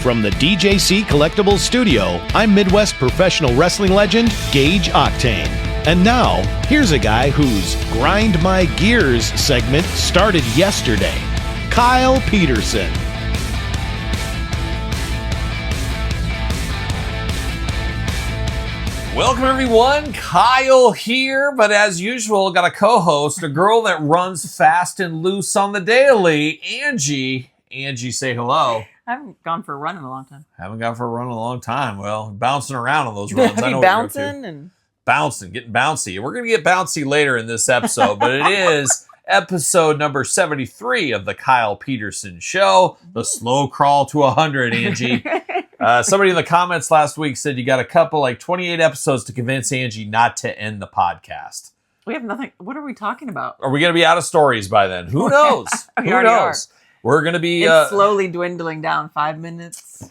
From the DJC Collectibles Studio, I'm Midwest professional wrestling legend Gage Octane. And now, here's a guy whose Grind My Gears segment started yesterday, Kyle Peterson. Welcome everyone, Kyle here, but as usual, got a co-host, a girl that runs fast and loose on the daily, Angie. Angie, say hello. I haven't gone for a run in a long time. Haven't gone for a run in a long time. Well, bouncing around on those runs. I know bouncing and bouncing, getting bouncy. We're going to get bouncy later in this episode, but it is episode number 73 of the Kyle Peterson Show, the slow crawl to 100, Angie. Somebody in the comments last week said you got a couple, like 28 episodes to convince Angie not to end the podcast. We have nothing. What are we talking about? Are we going to be out of stories by then? Who knows? Who knows? We're going to be... It's slowly dwindling down. 5 minutes.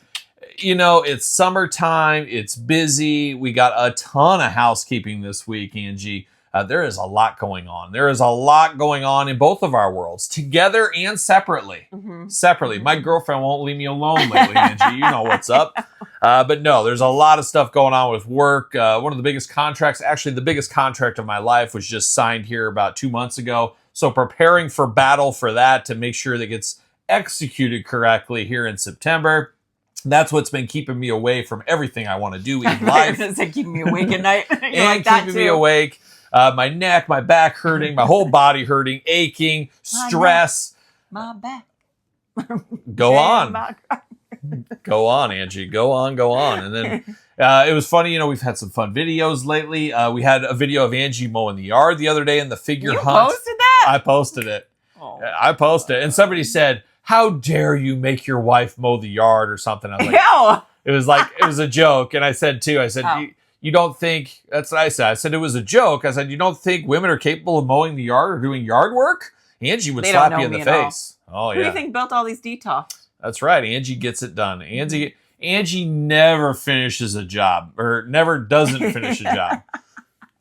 You know, it's summertime. It's busy. We got a ton of housekeeping this week, Angie. There is a lot going on. There is a lot going on in both of our worlds, together and separately. Mm-hmm. Separately. My girlfriend won't leave me alone lately, Angie. You know what's up. But no, there's a lot of stuff going on with work. One of the biggest contracts, actually the biggest contract of my life, was just signed here about 2 months ago. So preparing for battle for that to make sure that gets executed correctly here in September. That's what's been keeping me away from everything I want to do in life. It's like keeping me awake at night. And like keeping me awake. My neck, my back hurting, my whole body hurting, aching, stress. My back. Go on. Go on, Angie. Go on. And then it was funny, you know, we've had some fun videos lately. We had a video of Angie mowing the yard the other day in the figure hunt. You posted that? I posted it. Oh. I posted it. And somebody said, "How dare you make your wife mow the yard," or something. I was like, Ew. it was a joke. And I said, Oh. You don't think, that's what I said. I said it was a joke. I said, you don't think women are capable of mowing the yard or doing yard work? Angie would slap you in the face. Oh, yeah. Who do you think built all these detox? That's right. Angie gets it done. Angie never finishes a job, or never doesn't finish a job.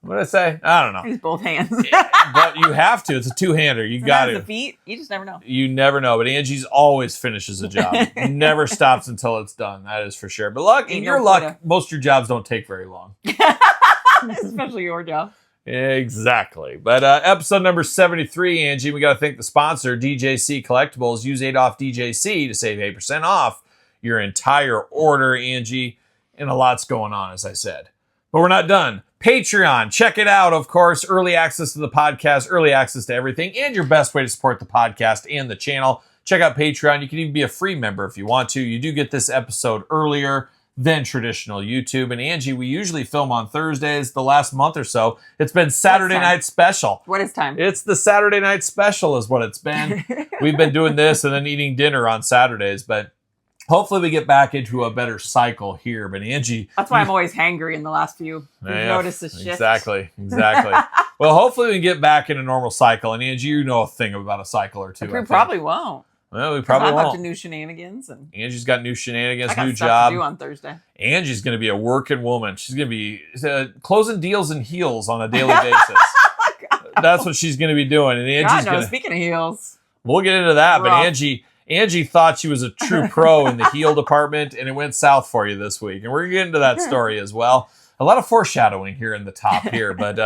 What did I say? I don't know. Use both hands. But you have to. It's a two-hander. You got to. The feet. You just never know. You never know. But Angie's always finishes a job. Never stops until it's done. That is for sure. But in your luck, most of your jobs don't take very long. Especially your job. Exactly. But episode number 73, Angie, we got to thank the sponsor, DJC Collectibles. Use 8 off DJC to save 8% off your entire order, Angie. And a lot's going on, as I said. But we're not done. Patreon, check it out, of course. Early access to the podcast, early access to everything, and your best way to support the podcast and the channel. Check out Patreon. You can even be a free member if you want to. You do get this episode earlier than traditional YouTube. And Angie, we usually film on Thursdays. The last month or so, it's been Saturday Night Special. What is time? It's the Saturday Night Special is what it's been. We've been doing this and then eating dinner on Saturdays, but hopefully we get back into a better cycle here. But Angie... That's why I'm always hangry in the last few. You've noticed this shift. Exactly. Well, hopefully we can get back in a normal cycle. And Angie, you know a thing about a cycle or two. We probably won't. Well, we probably won't. I'm up to new shenanigans. And Angie's got new shenanigans, I got new stuff job. to do on Thursday. Angie's going to be a working woman. She's going to be closing deals in heels on a daily basis. That's what she's going to be doing. And Angie's speaking of heels. We'll get into that. Rough. But Angie thought she was a true pro in the heel department, and it went south for you this week. And we're going to get into that story as well. A lot of foreshadowing here in the top here. But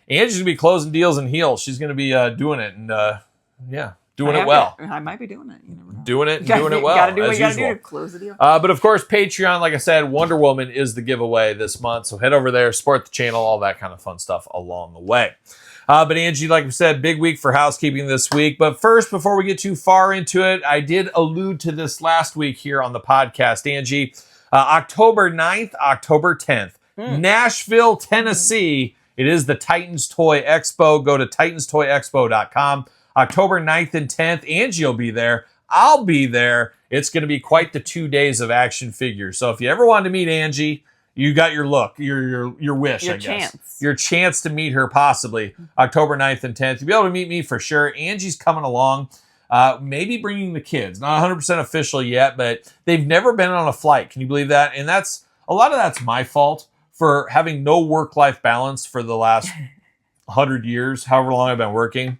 Angie's going to be closing deals in heels. She's going to be doing it and, doing it well. I might be doing it. You never know. Doing it well. You got to do what you got to do to close the deal. But of course, Patreon, like I said, Wonder Woman is the giveaway this month. So head over there, support the channel, all that kind of fun stuff along the way. But Angie, like we said, big week for housekeeping this week. But first, before we get too far into it, I did allude to this last week here on the podcast, Angie. October 9th, October 10th, Nashville, Tennessee. It is the Titans Toy Expo. Go to titanstoyexpo.com. October 9th and 10th. Angie will be there. I'll be there. It's going to be quite the 2 days of action figures. So if you ever wanted to meet Angie, you got your look, your wish, I guess. Your chance to meet her possibly October 9th and 10th. You'll be able to meet me for sure. Angie's coming along, maybe bringing the kids. Not 100% official yet, but they've never been on a flight. Can you believe that? And a lot of that's my fault for having no work-life balance for the last 100 years, however long I've been working.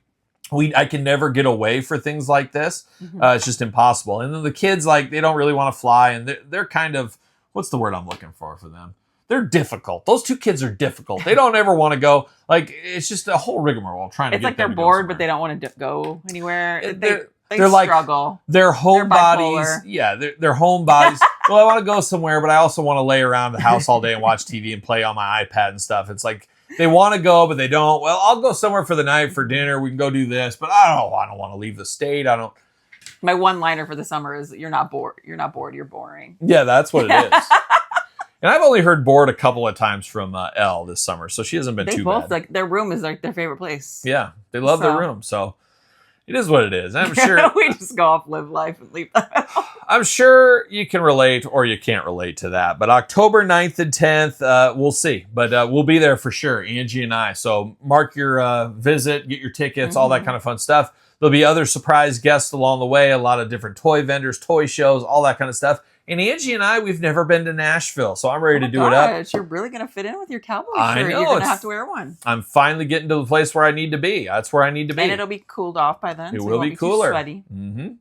I can never get away for things like this. It's just impossible. And then the kids, like, they don't really want to fly, and they're kind of, what's the word I'm looking for them? They're difficult. Those two kids are difficult. They don't ever want to go. Like, it's just a whole rigmarole trying to get them to go. It's like they're bored, but they don't want to go anywhere. They they're struggle. Like, their home bodies. Bipolar. Yeah, their home bodies. Well, I want to go somewhere, but I also want to lay around the house all day and watch TV and play on my iPad and stuff. It's like, they want to go, but they don't. Well, I'll go somewhere for the night for dinner. We can go do this, but I don't want to leave the state. My one-liner for the summer is, "You're not bored. You're not bored. You're boring." Yeah, that's what it is. And I've only heard bored a couple of times from Elle this summer, so she hasn't been too bad. They both, like, their room is like their favorite place. Yeah, they love their room, so it is what it is. I'm sure we just go off, live life, and leave that. I'm sure you can relate or you can't relate to that. But October 9th and 10th, we'll see. But we'll be there for sure, Angie and I. So mark your visit, get your tickets, all that kind of fun stuff. There'll be other surprise guests along the way, a lot of different toy vendors, toy shows, all that kind of stuff. And Angie and I, we've never been to Nashville, so I'm ready to do it up. You're really going to fit in with your cowboy shirt. I know. You're going to have to wear one. I'm finally getting to the place where I need to be. That's where I need to be. And it'll be cooled off by then. It will be cooler. Too sweaty.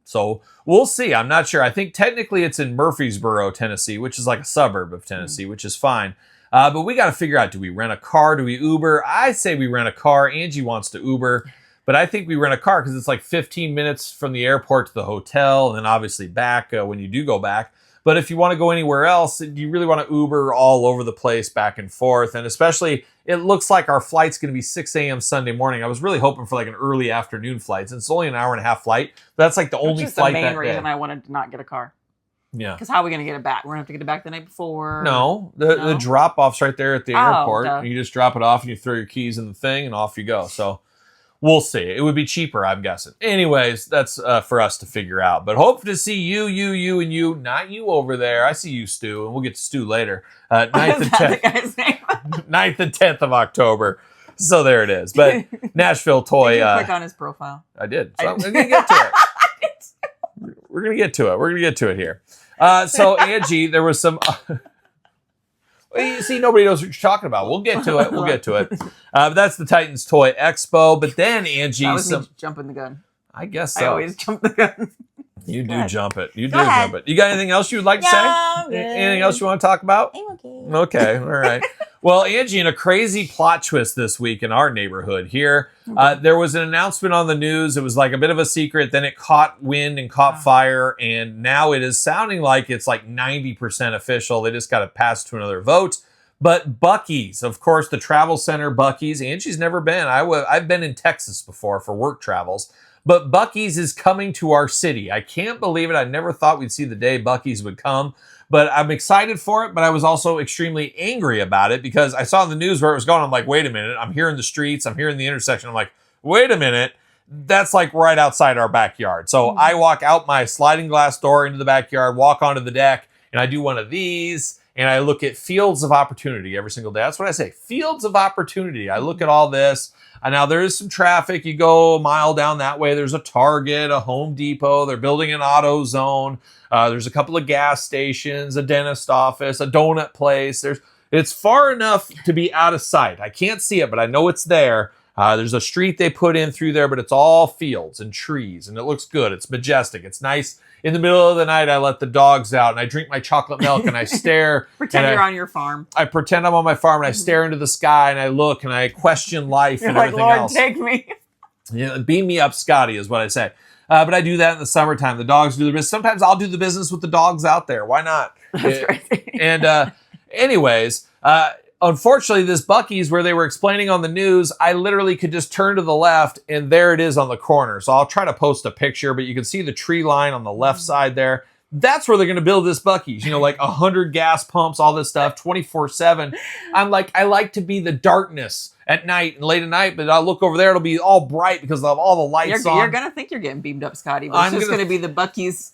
So we'll see. I'm not sure. I think technically it's in Murfreesboro, Tennessee, which is like a suburb of Tennessee, which is fine. But we got to figure out, do we rent a car? Do we Uber? I say we rent a car. Angie wants to Uber. But I think we rent a car because it's like 15 minutes from the airport to the hotel, and then obviously back when you do go back. But if you want to go anywhere else, you really want to Uber all over the place, back and forth. And especially, it looks like our flight's going to be 6 a.m. Sunday morning. I was really hoping for like an early afternoon flight. It's only an hour and a half flight. That's like the only flight that day. That's the main reason I wanted to not get a car. Yeah. Because how are we going to get it back? We're going to have to get it back the night before. No, the drop-off's right there at the airport. Duh. You just drop it off and you throw your keys in the thing and off you go. So we'll see. It would be cheaper, I'm guessing. Anyways, that's for us to figure out. But hope to see you, and you. Not you over there. I see you, Stu, and we'll get to Stu later. 9th and 10th. The guy's name? 9th and 10th of October. So there it is. But Nashville Toy. Did you click on his profile? I did. So I'm going to get to it. We're going to get to it. We're going to get to it here. So Angie, there was some... Well, you see, nobody knows what you're talking about. We'll get to it. We'll get to it. But that's the Titans Toy Expo. But then, Angie... That was me jumping the gun. I guess so. I always jump the gun. You do jump it. You do jump it. You got anything else you'd like to say? Anything else you want to talk about? I'm okay. Okay. All right. Well, Angie, in a crazy plot twist this week in our neighborhood here, there was an announcement on the news. It was like a bit of a secret. Then it caught wind and caught fire. And now it is sounding like it's like 90% official. They just got to pass to another vote. But Buc-ee's, of course, the travel center Buc-ee's. Angie's never been. I've been in Texas before for work travels. But Buc-ee's is coming to our city. I can't believe it. I never thought we'd see the day Buc-ee's would come. But I'm excited for it, but I was also extremely angry about it because I saw in the news where it was going. I'm like, wait a minute. I'm here in the streets. I'm here in the intersection. I'm like, wait a minute. That's like right outside our backyard. So I walk out my sliding glass door into the backyard, walk onto the deck, and I do one of these, and I look at fields of opportunity every single day. That's what I say, fields of opportunity. I look at all this. And now there is some traffic. You go a mile down that way. There's a Target, a Home Depot. They're building an auto zone. There's a couple of gas stations, a dentist office, a donut place. It's far enough to be out of sight. I can't see it, but I know it's there. There's a street they put in through there, but it's all fields and trees, and it looks good. It's majestic. It's nice. In the middle of the night, I let the dogs out, and I drink my chocolate milk, and I stare. Pretend you're on your farm. I pretend I'm on my farm, and I stare into the sky, and I look, and I question life and everything Lord, else. Take me. Yeah, beam me up, Scotty, is what I say. But I do that in the summertime. The dogs do the business. Sometimes I'll do the business with the dogs out there. Why not? That's crazy. And anyways, unfortunately, this Buc-ee's where they were explaining on the news, I literally could just turn to the left and there it is on the corner. So I'll try to post a picture, but you can see the tree line on the left side there. That's where they're going to build this Buc-ee's, like 100 gas pumps, all this stuff, 24/7. I'm like, I like to be the darkness at night and late at night, but I'll look over there. It'll be all bright because of all the lights on. You're going to think you're getting beamed up, Scotty, but it's just going to be the Buc-ee's.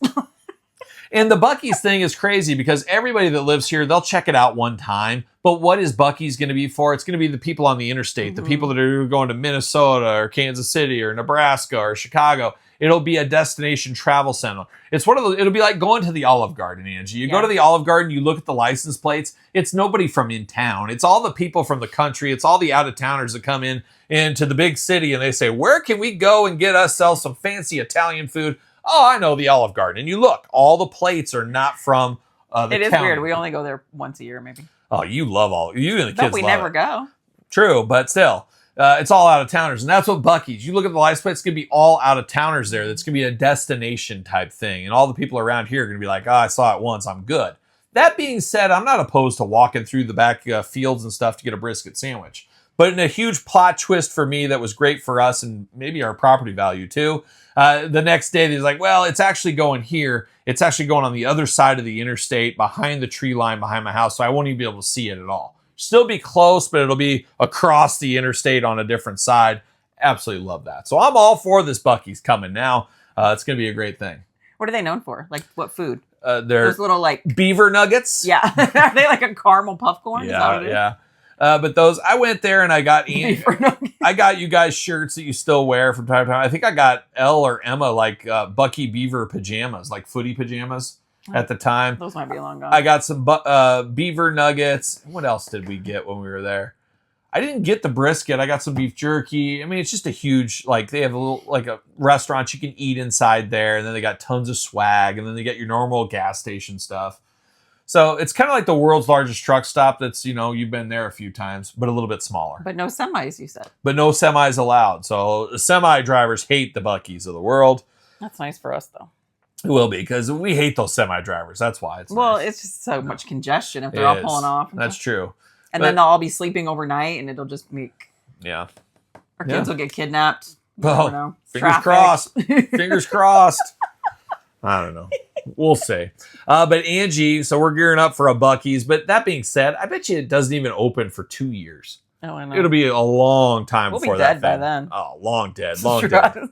And the Buc-ee's thing is crazy because everybody that lives here, they'll check it out one time. But what is Buc-ee's going to be for? It's going to be the people on the interstate, the people that are going to Minnesota or Kansas City or Nebraska or Chicago. It'll be a destination travel center. It's one of those, it'll be like going to the Olive Garden, Angie. You go to the Olive Garden, you look at the license plates. It's nobody from in town. It's all the people from the country. It's all the out-of-towners that come into the big city and they say, where can we go and get ourselves some fancy Italian food? Oh, I know, the Olive Garden. And you look, all the plates are not from the It is county. weird. We only go there once a year, maybe. Oh, you love you and the kids But we love never it. go. True, but still, it's all out-of-towners. And that's what Buc-ee's. You look at the license plate, it's going to be all out-of-towners there. That's going to be a destination type thing. And all the people around here are going to be like, oh, I saw it once, I'm good. That being said, I'm not opposed to walking through the back fields and stuff to get a brisket sandwich. But in a huge plot twist for me that was great for us and maybe our property value too, the next day he's like, well, it's actually going here. It's actually going on the other side of the interstate behind the tree line behind my house. So I won't even be able to see it at all. Still be close, but it'll be across the interstate on a different side. Absolutely love that. So I'm all for this Buc-ee's coming now. It's going to be a great thing. What are they known for? Like what food? They're Those little like beaver nuggets. Yeah. Are they like a caramel puff corn? Is that Yeah, what it is? yeah. But those, I went there and I got I got you guys shirts that you still wear from time to time. I think I got Elle or Emma like Bucky Beaver pajamas, like footy pajamas at the time. Those might be long gone. I got some beaver nuggets. What else did we get when we were there? I didn't get the brisket. I got some beef jerky. I mean, it's just a huge, like, they have a little, like a restaurant you can eat inside there. And then they got tons of swag. And then they get your normal gas station stuff. So it's kind of like the world's largest truck stop that's, you know, you've been there a few times, but a little bit smaller. But no semis, you said. But no semis allowed. So the semi drivers hate the Buc-ee's of the world. That's nice for us, though. It will be, because we hate those semi drivers. That's why it's nice. It's just so much congestion if they're all pulling off. That's true. And then they'll all be sleeping overnight, and it'll just make our kids will get kidnapped. Oh, fingers crossed. Fingers crossed. I don't know. We'll see. But Angie, so we're gearing up for a Buc-ee's. But that being said, I bet you it doesn't even open for 2 years. Oh, I know. It'll be a long time We'll before be dead that. by then. Oh, long dead. Long dead.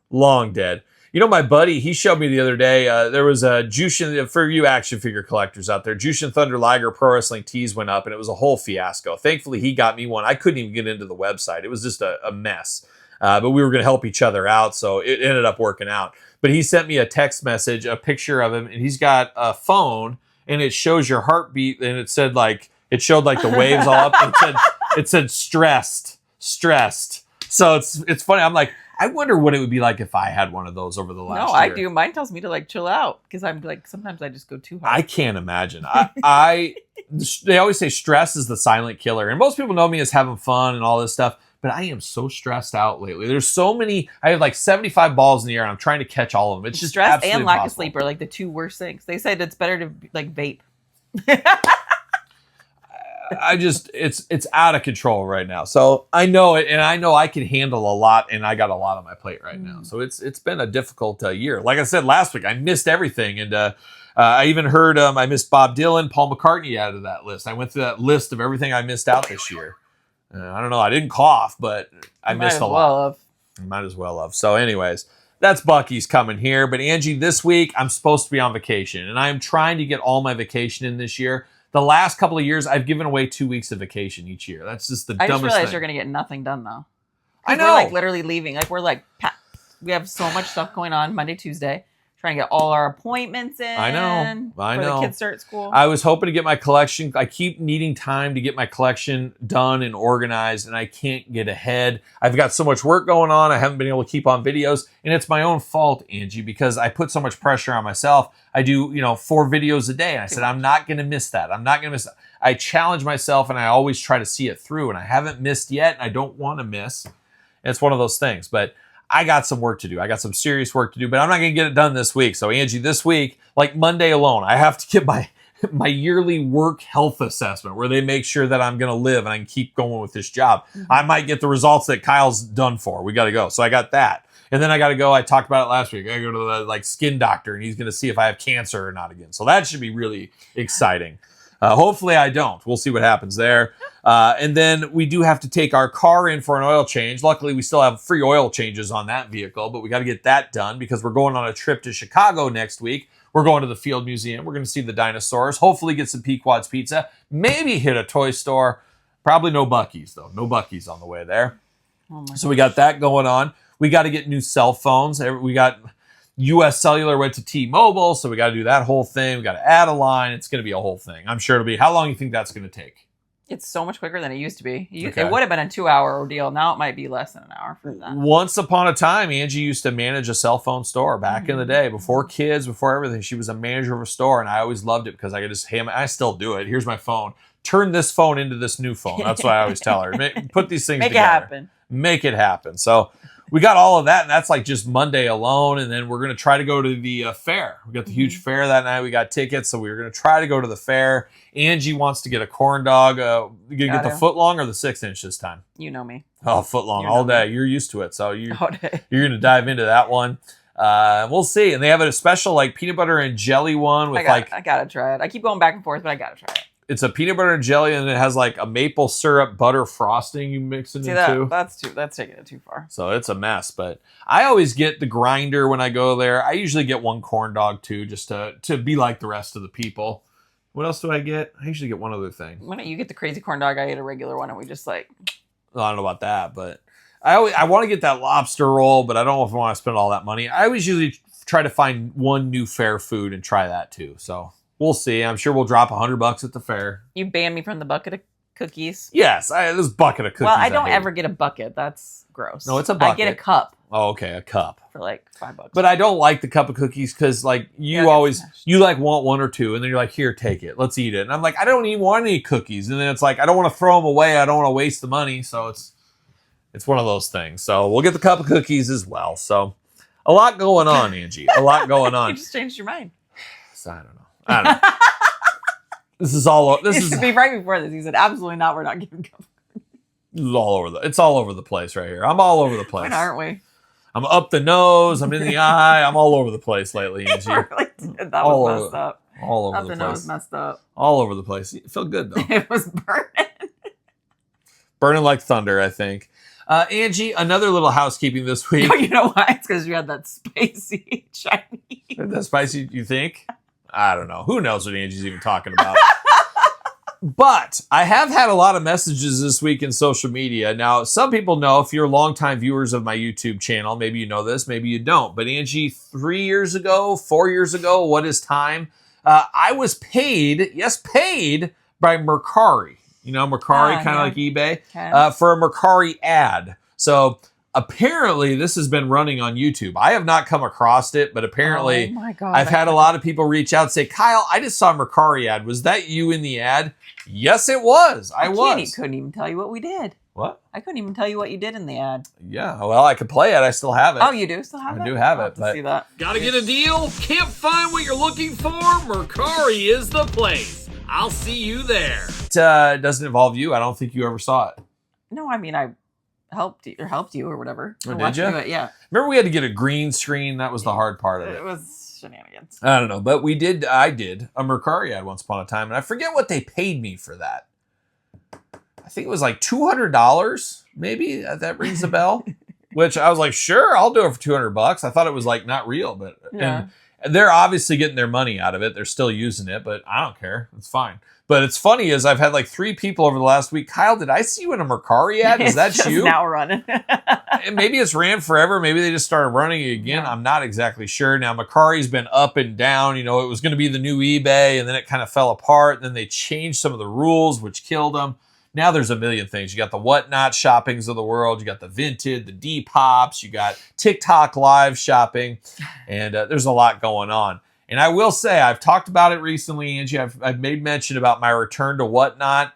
Long dead. You know, my buddy, he showed me the other day, there was a Jushin, for you action figure collectors out there, Jushin Thunder Liger Pro Wrestling tees went up, and it was a whole fiasco. Thankfully, he got me one. I couldn't even get into the website. It was just a mess. But we were going to help each other out, so it ended up working out. But he sent me a text message, a picture of him, and he's got a phone, and it shows your heartbeat, and it showed the waves all up, and it said stressed. So it's funny. I'm like, I wonder what it would be like if I had one of those over the last year. No, I do. Mine tells me to like chill out because I'm like, sometimes I just go too hard. I can't imagine. They always say stress is the silent killer. And most people know me as having fun and all this stuff, but I am so stressed out lately. There's so many, I have like 75 balls in the air and I'm trying to catch all of them. It's just stress and lack impossible. of sleep are like the two worst things. They said it's better to like vape. It's out of control right now. So I know it, and I know I can handle a lot, and I got a lot on my plate right now. So it's been a difficult year. Like I said last week, I missed everything, and I even heard I missed Bob Dylan, Paul McCartney out of that list. I went through that list of everything I missed out this year. I don't know. I didn't cough, but I missed a lot. Might as well have. So anyways, that's Buc-ee's coming here. But Angie, this week I'm supposed to be on vacation, and I'm trying to get all my vacation in this year. The last couple of years, I've given away 2 weeks of vacation each year. That's just the dumbest thing. I just realized you're going to get nothing done, though. I know. We're like literally leaving. Like we're like, we have so much stuff going on Monday, Tuesday. Trying to get all our appointments in. I know. Before the kids start school. I was hoping to get my collection. I keep needing time to get my collection done and organized, and I can't get ahead. I've got so much work going on. I haven't been able to keep on videos, and it's my own fault, Angie, because I put so much pressure on myself. I do, 4 videos a day, and I said, I'm not going to miss that. I'm not going to miss that. I challenge myself, and I always try to see it through, and I haven't missed yet, and I don't want to miss. It's one of those things, but I got some work to do. I got some serious work to do, but I'm not going to get it done this week. So Angie, this week, like Monday alone, I have to get my yearly work health assessment where they make sure that I'm going to live and I can keep going with this job. Mm-hmm. I might get the results that Kyle's done for. We got to go. So I got that. And then I got to go. I talked about it last week. I got to go to the skin doctor and he's going to see if I have cancer or not again. So that should be really exciting. Hopefully I don't. We'll see what happens there. And then we do have to take our car in for an oil change. Luckily, we still have free oil changes on that vehicle, but we got to get that done because we're going on a trip to Chicago next week. We're going to the Field Museum. We're going to see the dinosaurs. Hopefully get some Pequod's Pizza. Maybe hit a toy store. Probably no Buc-ee's, though. No Buc-ee's on the way there. So we got that going on. We got to get new cell phones. We got U.S. Cellular went to T-Mobile, so we got to do that whole thing. We got to add a line. It's going to be a whole thing. I'm sure it'll be. How long do you think that's going to take? It's so much quicker than it used to be. Okay. It would have been a 2-hour ordeal. Now it might be less than an hour for that. Once upon a time, Angie used to manage a cell phone store back in the day. Before kids, before everything, she was a manager of a store, and I always loved it because I could just, hey, I still do it. Here's my phone. Turn this phone into this new phone. That's what I always tell her. Put these things Make together. it happen. Make it happen. So we got all of that, and that's like just Monday alone. And then we're going to try to go to the fair. We got the huge fair that night. We got tickets, so we were going to try to go to the fair. Angie wants to get a corn dog. You going to get the foot long or the 6-inch this time? You know me. Oh, foot long all day. You're used to it, so you're All day. going to dive into that one. We'll see. And they have a special like peanut butter and jelly one with I got to try it. I keep going back and forth, but I got to try it. It's a peanut butter and jelly, and it has like a maple syrup butter frosting you mix it into. That's taking it too far. So it's a mess. But I always get the grinder when I go there. I usually get one corn dog too, just to be like the rest of the people. What else do I get? I usually get one other thing. Why don't you get the crazy corn dog? I ate a regular one, and we just like. Well, I don't know about that, but I want to get that lobster roll, but I don't know if I want to spend all that money. I always usually try to find one new fair food and try that too. So. We'll see. I'm sure we'll drop $100 at the fair. You banned me from the bucket of cookies. Yes, this bucket of cookies. Well, I don't ever get a bucket. That's gross. No, it's a bucket. I get a cup. Oh, okay, a cup For like $5. But I don't like the cup of cookies because, like, you like want one or two, and then you're like, here, take it, let's eat it. And I'm like, I don't even want any cookies. And then it's like, I don't want to throw them away. I don't want to waste the money. So it's one of those things. So we'll get the cup of cookies as well. So a lot going on, Angie. A lot going on. You just changed your mind. So I don't know. This is all. This is be right before this. He said, "Absolutely not. We're not giving cup." This is all over it's all over the place right here. I'm all over the place. When aren't we? I'm up the nose. I'm in the eye. I'm all over the place lately, Angie. That was messed up. All over the place. Nose messed up. All over the place. It felt good though. It was burning. Burning like thunder, I think. Angie, another little housekeeping this week. Oh, you know why? It's because you had that spicy Chinese. That spicy, you think? I don't know. Who knows what Angie's even talking about? But I have had a lot of messages this week in social media. Now, some people know, if you're longtime viewers of my YouTube channel, maybe you know this, maybe you don't. But Angie, 4 years ago, what is time? I was paid by Mercari. You know, Mercari, kind of like eBay, for a Mercari ad. So apparently this has been running on YouTube. I have not come across it, but apparently I've had a lot of people reach out and say, Kyle, I just saw a Mercari ad. Was that you in the ad? Yes, it was. I couldn't even tell you what we did. What? I couldn't even tell you what you did in the ad. Yeah, well, I could play it. I still have it. Oh, you do still have it? I do have I'll it. have to see that. Gotta get a deal? Can't find what you're looking for? Mercari is the place. I'll see you there. It doesn't involve you. I don't think you ever saw it. No, I mean, I helped you or whatever. Oh, did you? Yeah. Remember we had to get a green screen? That was the hard part of it. It was shenanigans. I don't know, but I did a Mercari ad once upon a time, and I forget what they paid me for that. I think it was like $200, maybe. That rings a bell. Which I was like, sure, I'll do it for $200. I thought it was like not real, but and they're obviously getting their money out of it. They're still using it, but I don't care. It's fine. But it's funny is I've had like 3 people over the last week. Kyle, did I see you in a Mercari ad? Is that you? Now running. And maybe it's ran forever. Maybe they just started running it again. Yeah. I'm not exactly sure. Now, Mercari's been up and down. You know, it was going to be the new eBay, and then it kind of fell apart. Then they changed some of the rules, which killed them. Now there's a million things. You got the Whatnot shoppings of the world. You got the Vinted, the Depop. You got TikTok live shopping. And there's a lot going on. And I will say, I've talked about it recently, Angie. I've made mention about my return to Whatnot.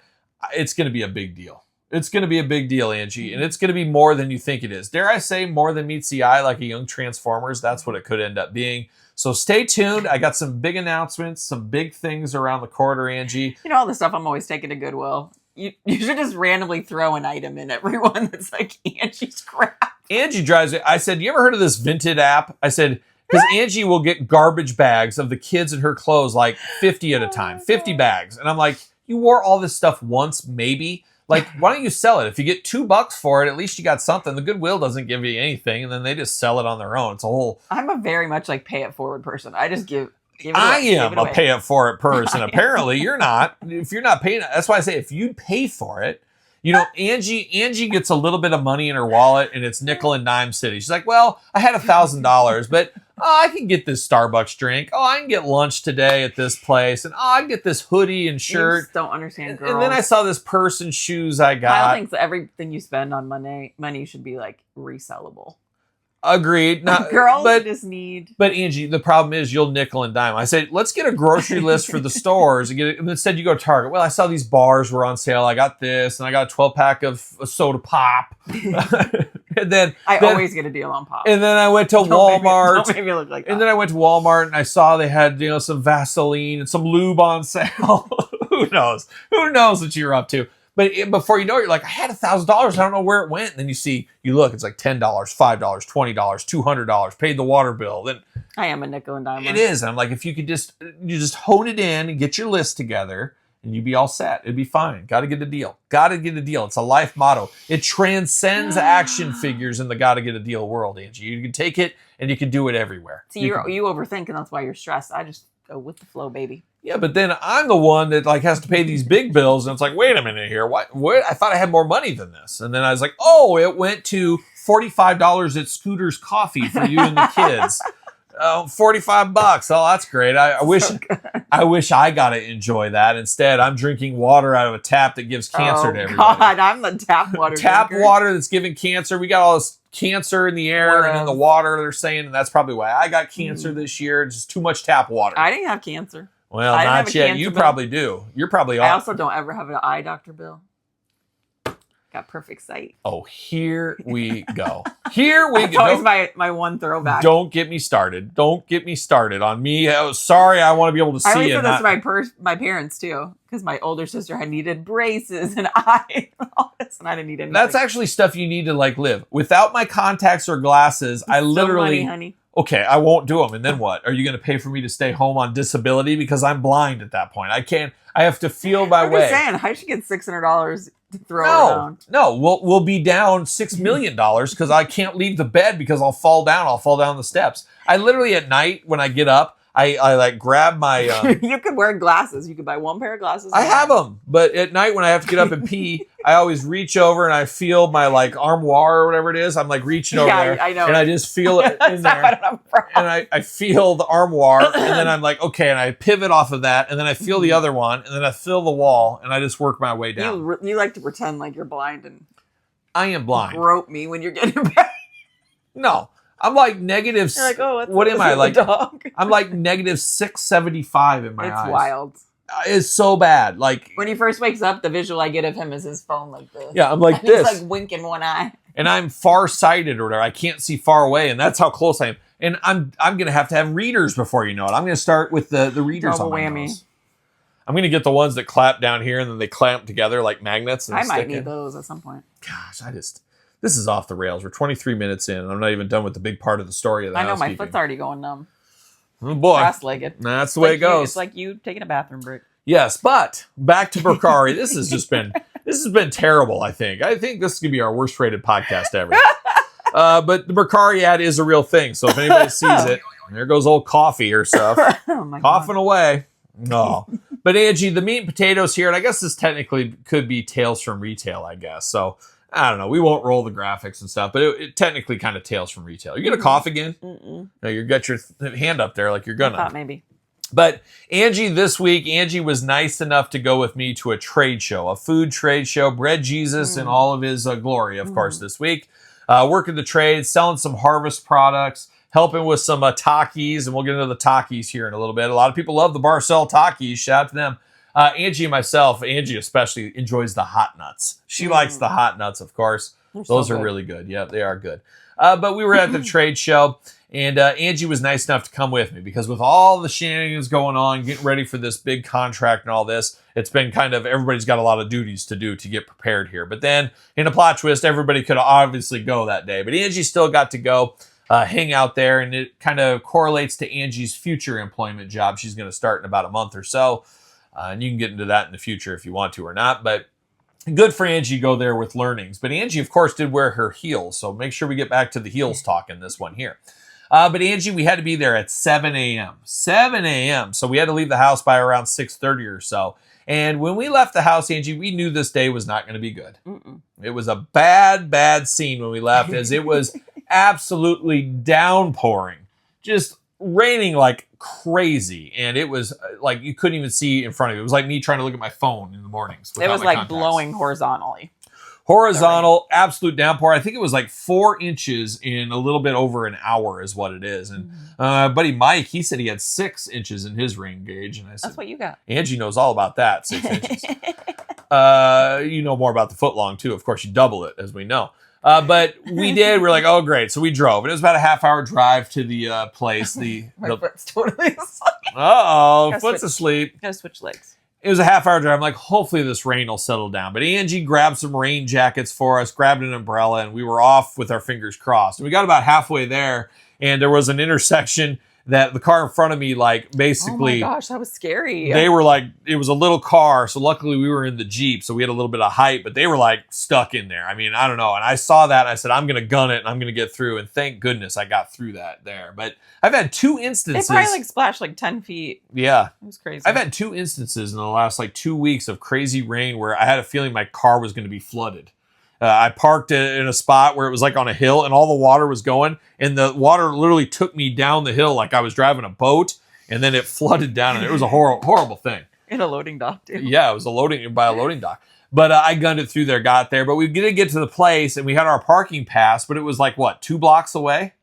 It's going to be a big deal. It's going to be a big deal, Angie. And it's going to be more than you think it is. Dare I say more than meets the eye, like a young Transformers? That's what it could end up being. So stay tuned. I got some big announcements, some big things around the quarter, Angie. You know all the stuff I'm always taking to Goodwill. You should just randomly throw an item in everyone that's like Angie's crap. Angie drives it. I said, you ever heard of this Vinted app? I said, because Angie will get garbage bags of the kids in her clothes, like 50 at a time, 50 bags. And I'm like, you wore all this stuff once, maybe. Like, why don't you sell it? If you get $2 for it, at least you got something. The Goodwill doesn't give you anything, and then they just sell it on their own. It's a whole... I'm a very much like pay it forward person. I just give it away. I am a pay it for it person. Apparently, you're not. If you're not paying, that's why I say if you'd pay for it, You know, Angie gets a little bit of money in her wallet, and it's nickel and dime city. She's like, well, I had $1,000, but I can get this Starbucks drink. Oh, I can get lunch today at this place, and I can get this hoodie and shirt. You just don't understand, girls. And then I saw this person's shoes I got. Kyle thinks that everything you spend on money should be like resellable. Agreed. Girls just need. But Angie, the problem is you'll nickel and dime. I said, let's get a grocery list for the stores and get it. And instead, you go to Target. Well, I saw these bars were on sale. I got this, and I got a 12-pack of soda pop. And then I always get a deal on pop. And then I went to Walmart. Don't make me look like that. And then I went to Walmart and I saw they had some Vaseline and some lube on sale. Who knows? Who knows what you're up to? But before you know it, you're like, I had $1,000. I don't know where it went. And then you look, it's like $10, $5, $20, $200. Paid the water bill. Then I am a nickel and dime. It is. And I'm like, if you could just hone it in and get your list together, and you'd be all set. It'd be fine. Got to get a deal. Got to get a deal. It's a life motto. It transcends action figures in the got to get a deal world, Angie. You can take it and you can do it everywhere. See, you overthink, and that's why you're stressed. I just go with the flow, baby. Yeah, but then I'm the one that has to pay these big bills, and it's like, wait a minute here. What? I thought I had more money than this. And then I was like, oh, it went to $45 at Scooter's Coffee for you and the kids. Oh, $45. Oh, that's great. I wish I got to enjoy that. Instead, I'm drinking water out of a tap that gives cancer to everybody. God, I'm the tap water drinker. Water that's giving cancer. We got all this cancer in the air and in the water, they're saying, and that's probably why I got cancer this year. Just too much tap water. I didn't have cancer. Well, not yet. You probably do. You're probably off. I also don't ever have an eye doctor bill. Got perfect sight. Oh, here we go. Here we That's go. always my one throwback. Don't get me started. Don't get me started on me. Sorry, I want to be able to see it. I always said this to my parents too, because my older sister had needed braces and eyes and all this, and I didn't need anything. That's actually stuff you need to live. Without my contacts or glasses, I literally. Money, honey. Okay, I won't do them. And then what? Are you going to pay for me to stay home on disability? Because I'm blind at that point. I can't. I have to feel my way. I'm just saying, I should get $600 to throw around. No, we'll be down $6 million because I can't leave the bed because I'll fall down. I'll fall down the steps. I literally at night when I get up, I grab my. You could wear glasses. You could buy one pair of glasses. I have them, but at night when I have to get up and pee, I always reach over and I feel my armoire or whatever it is. I'm reaching over there, I know, and I just feel it in there, and I feel the armoire, and then I'm like, okay, and I pivot off of that, and then I feel the other one, and then I feel the wall, and I just work my way down. You like to pretend like you're blind and. I am blind. Grope me when you're getting back. No. I'm negative. You're oh, what am I dog? I'm negative 675 in my eyes. It's wild. It's so bad. When he first wakes up, the visual I get of him is his phone like this. Yeah, I'm like this. He's winking one eye. And I'm farsighted or whatever. I can't see far away, and that's how close I am. And I'm gonna have to have readers before you know it. I'm gonna start with the readers Double on my whammy. nose. I'm gonna get the ones that clap down here and then they clamp together like magnets. And I might need those at some point. Gosh, this is off the rails. We're 23 minutes in, and I'm not even done with the big part of the story of the housekeeping. I know, my foot's already going numb. Oh, boy. Cross-legged. That's the way it goes. It's like you taking a bathroom break. Yes, but back to mercari. This has been terrible, I think. I think this is going to be our worst rated podcast ever. But the mercari ad is a real thing, so if anybody sees it, there goes old coffee or stuff. Coughing away. No. But Angie, the meat and potatoes here, and I guess this technically could be Tales from Retail, I guess. So I don't know. We won't roll the graphics and stuff, but it technically kind of Tales from Retail. You gonna cough again? No, you got your hand up there like you're gonna. I thought maybe. But Angie, this week, Angie was nice enough to go with me to a trade show, a food trade show. Bread Jesus in all of his glory, of course, this week. Working the trade, selling some harvest products, helping with some Takis, and we'll get into the Takis here in a little bit. A lot of people love the Barcel Takis. Shout out to them. Angie and myself, Angie especially, enjoys the hot nuts. She likes the hot nuts, of course. Those are really good. Yeah, they are good. But we were at the trade show, and Angie was nice enough to come with me because with all the shenanigans going on, getting ready for this big contract and all this, it's been everybody's got a lot of duties to do to get prepared here. But then in a plot twist, everybody could obviously go that day. But Angie still got to go hang out there, and it kind of correlates to Angie's future employment job. She's going to start in about a month or so. And you can get into that in the future if you want to or not. But good for Angie to go there with learnings. But Angie, of course, did wear her heels. So make sure we get back to the heels talk in this one here. But Angie, we had to be there at 7 a.m. 7 a.m. So we had to leave the house by around 6:30 or so. And when we left the house, Angie, we knew this day was not going to be good. It was a bad scene when we left, as it was absolutely downpouring, just raining like crazy. And it was like you couldn't even see in front of you. It was like me trying to look at my phone in the mornings. It was like blowing horizontally. Horizontal, absolute downpour. I think it was like 4 inches in a little bit over an hour is what it is. And buddy Mike, he said he had 6 inches in his rain gauge. And I said, that's what you got. Angie knows all about that, 6 inches. You know more about the foot long too. Of course, you double it, as we know. But we did. We're like, oh, great. So we drove. And it was about a half-hour drive to the place. My foot's totally asleep. Uh-oh, foot's asleep. Gotta switch legs. It was a half-hour drive. I'm like, hopefully this rain will settle down. But Angie grabbed some rain jackets for us, grabbed an umbrella, and we were off with our fingers crossed. And we got about halfway there, and there was an intersection that the car in front of me, like, basically... Oh my gosh, that was scary. They were like, it was a little car, so luckily we were in the Jeep, so we had a little bit of height, but they were like stuck in there. I mean, I don't know. And I saw that, and I said, I'm going to gun it, and I'm going to get through. And thank goodness I got through that there. But I've had 2 instances. They probably like splashed like 10 feet. Yeah. It was crazy. I've had 2 instances in the last like 2 weeks of crazy rain where I had a feeling my car was going to be flooded. I parked in a spot where it was like on a hill and all the water was going, and the water literally took me down the hill like I was driving a boat, and then it flooded down, and it was a horrible thing. In a loading dock, too. Yeah, it was a loading dock. But I gunned it through there, got there. But we did get to the place, and we had our parking pass, but it was like, what, 2 blocks away?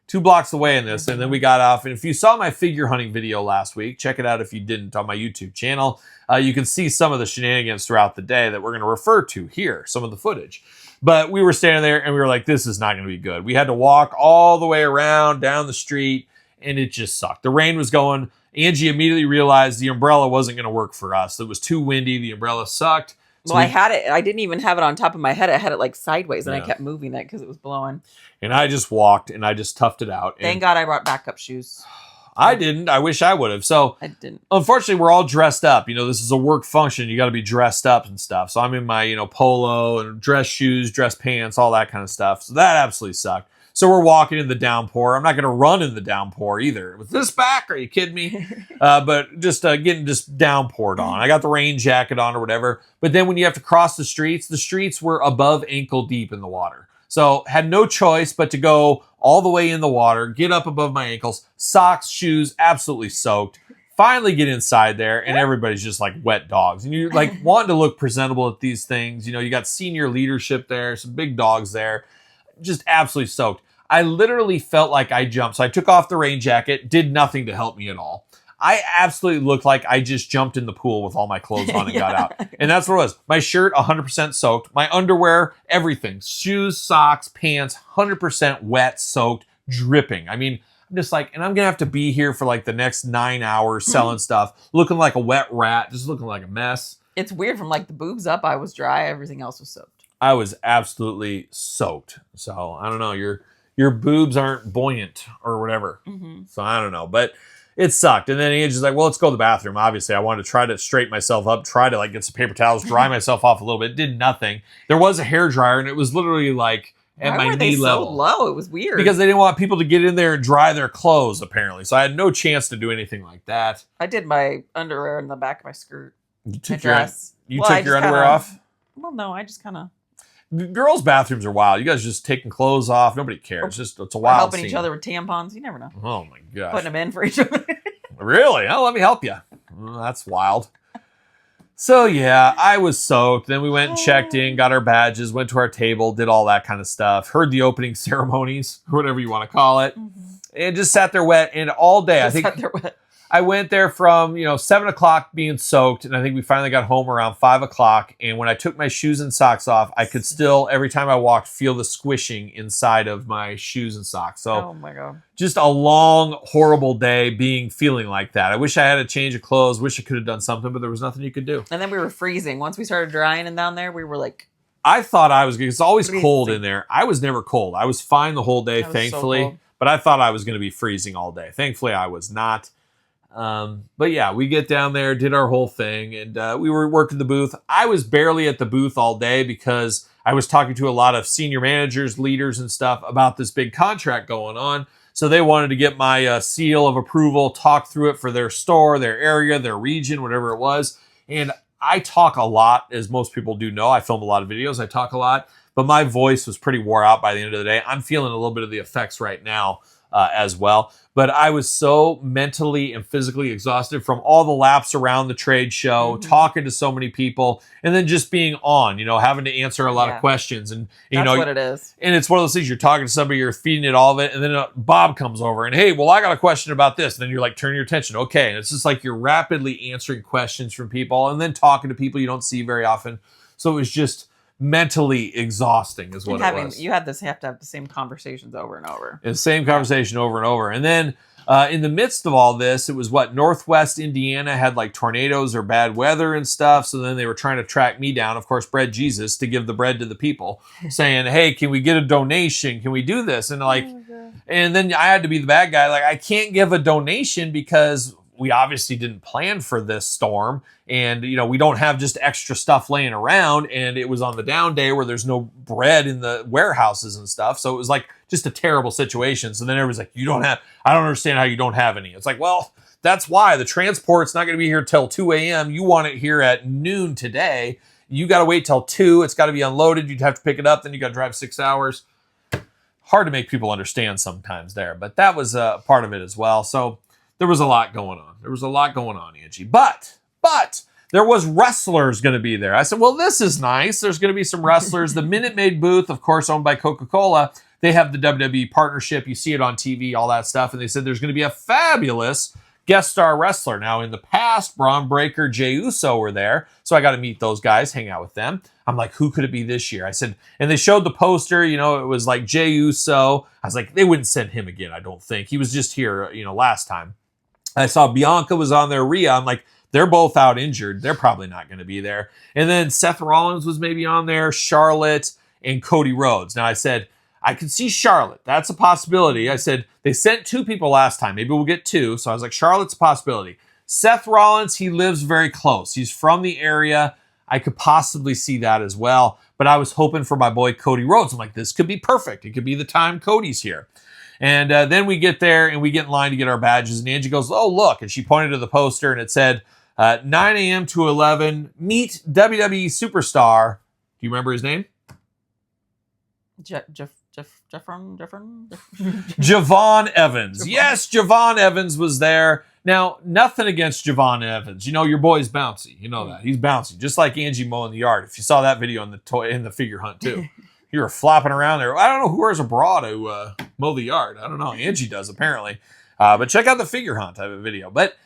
2 blocks away in this, and then we got off. And if you saw my figure hunting video last week, check it out if you didn't on my YouTube channel. You can see some of the shenanigans throughout the day that we're going to refer to here, some of the footage. But we were standing there, and we were like, this is not going to be good. We had to walk all the way around, down the street, and it just sucked. The rain was going. Angie immediately realized the umbrella wasn't going to work for us. It was too windy. The umbrella sucked. So I had it. I didn't even have it on top of my head. I had it like sideways, and I kept moving it because it was blowing. And I just walked, and I just toughed it out. Thank God I brought backup shoes. I didn't. I wish I would have. So I didn't. Unfortunately, we're all dressed up. You know, this is a work function. You got to be dressed up and stuff. So I'm in my, polo and dress shoes, dress pants, all that kind of stuff. So that absolutely sucked. So we're walking in the downpour. I'm not going to run in the downpour either. With this back, are you kidding me? But just getting just downpoured on. I got the rain jacket on or whatever. But then when you have to cross the streets were above ankle deep in the water. So had no choice but to go all the way in the water, get up above my ankles, socks, shoes, absolutely soaked. Finally get inside there, and everybody's just like wet dogs. And you're like wanting to look presentable at these things. You got senior leadership there, some big dogs there, just absolutely soaked. I literally felt like I jumped. So I took off the rain jacket, did nothing to help me at all. I absolutely looked like I just jumped in the pool with all my clothes on and got out. And that's what it was. My shirt, 100% soaked. My underwear, everything. Shoes, socks, pants, 100% wet, soaked, dripping. I mean, I'm just like, and I'm going to have to be here for like the next 9 hours selling stuff, looking like a wet rat, just looking like a mess. It's weird. From like the boobs up, I was dry. Everything else was soaked. I was absolutely soaked. So I don't know. Your boobs aren't buoyant or whatever. Mm-hmm. So I don't know. But it sucked. And then Angie's like, well, let's go to the bathroom. Obviously, I wanted to try to straighten myself up, try to like get some paper towels, dry myself off a little bit. Did nothing. There was a hairdryer, and it was literally like at my knee level. So low? It was weird. Because they didn't want people to get in there and dry their clothes, apparently. So I had no chance to do anything like that. I did my underwear in the back of my skirt. You took your underwear off? Well, no, I just kind of. Girls' bathrooms are wild. You guys just taking clothes off. Nobody cares. It's a wild helping scene. Each other with tampons. You never know. Oh my gosh. Putting them in for each other. Really? Oh, let me help you. That's wild. So yeah, I was soaked. Then we went and checked in, got our badges, went to our table, did all that kind of stuff. Heard the opening ceremonies, or whatever you want to call it, and just sat there wet. And all day, I went there from 7 o'clock being soaked, and I think we finally got home around 5 o'clock. And when I took my shoes and socks off, I could still, every time I walked, feel the squishing inside of my shoes and socks. So, oh my God, just a long, horrible day feeling like that. I wish I had a change of clothes. Wish I could have done something, but there was nothing you could do. And then we were freezing. Once we started drying and down there, we were like. I thought I was good. It's always cold in there. I was never cold. I was fine the whole day, thankfully. So but I thought I was going to be freezing all day. Thankfully, I was not. But yeah, we get down there, did our whole thing, and we were working the booth. I was barely at the booth all day because I was talking to a lot of senior managers, leaders, and stuff about this big contract going on. So they wanted to get my seal of approval, talk through it for their store, their area, their region, whatever it was. And I talk a lot, as most people do know. I film a lot of videos. I talk a lot. But my voice was pretty wore out by the end of the day. I'm feeling a little bit of the effects right now as well. But I was so mentally and physically exhausted from all the laps around the trade show, talking to so many people, and then just being on, having to answer a lot of questions. And that's what it is. And it's one of those things, you're talking to somebody, you're feeding it all of it, and then Bob comes over and, hey, well, I got a question about this. And then you're like, turn your attention. Okay. And it's just like you're rapidly answering questions from people and then talking to people you don't see very often. So it was just mentally exhausting is what it was. You have to have the same conversations over and over. And same conversation over and over. And then in the midst of all this, it was Northwest Indiana had like tornadoes or bad weather and stuff. So then they were trying to track me down, of course, Bread Jesus, to give the bread to the people, saying, hey, can we get a donation? Can we do this? And and then I had to be the bad guy. Like, I can't give a donation because we obviously didn't plan for this storm. And, we don't have just extra stuff laying around. And it was on the down day where there's no bread in the warehouses and stuff. So it was like just a terrible situation. So then everybody's like, I don't understand how you don't have any. It's like, well, that's why the transport's not going to be here till 2 a.m. You want it here at noon today. You got to wait till 2. It's got to be unloaded. You'd have to pick it up. Then you got to drive 6 hours. Hard to make people understand sometimes there. But that was part of it as well. So there was a lot going on. Angie. But there was wrestlers going to be there. I said, well, this is nice. There's going to be some wrestlers. The Minute Maid booth, of course, owned by Coca-Cola, they have the WWE partnership. You see it on TV, all that stuff. And they said there's going to be a fabulous guest star wrestler. Now, in the past, Braun Breaker, Jey Uso were there. So I got to meet those guys, hang out with them. I'm like, who could it be this year? I said, and they showed the poster, it was like Jey Uso. I was like, they wouldn't send him again, I don't think. He was just here, last time. I saw Bianca was on there, Rhea. I'm like, they're both out injured. They're probably not going to be there. And then Seth Rollins was maybe on there, Charlotte, and Cody Rhodes. Now I said, I could see Charlotte. That's a possibility. I said, they sent 2 people last time. Maybe we'll get 2. So I was like, Charlotte's a possibility. Seth Rollins, he lives very close. He's from the area. I could possibly see that as well. But I was hoping for my boy Cody Rhodes. I'm like, this could be perfect. It could be the time Cody's here. And then we get there and we get in line to get our badges. And Angie goes, oh, look. And she pointed to the poster and it said, 9 a.m. to 11, meet WWE superstar. Do you remember his name? Javon Evans. Yes, Javon Evans was there. Now, nothing against Javon Evans. Your boy's bouncy. You know that. He's bouncy. Just like Angie mowing the yard. If you saw that video in the figure hunt, too. You were flopping around there. I don't know who wears a bra to mow the yard. I don't know. Angie does, apparently. But check out the figure hunt. I have a video. But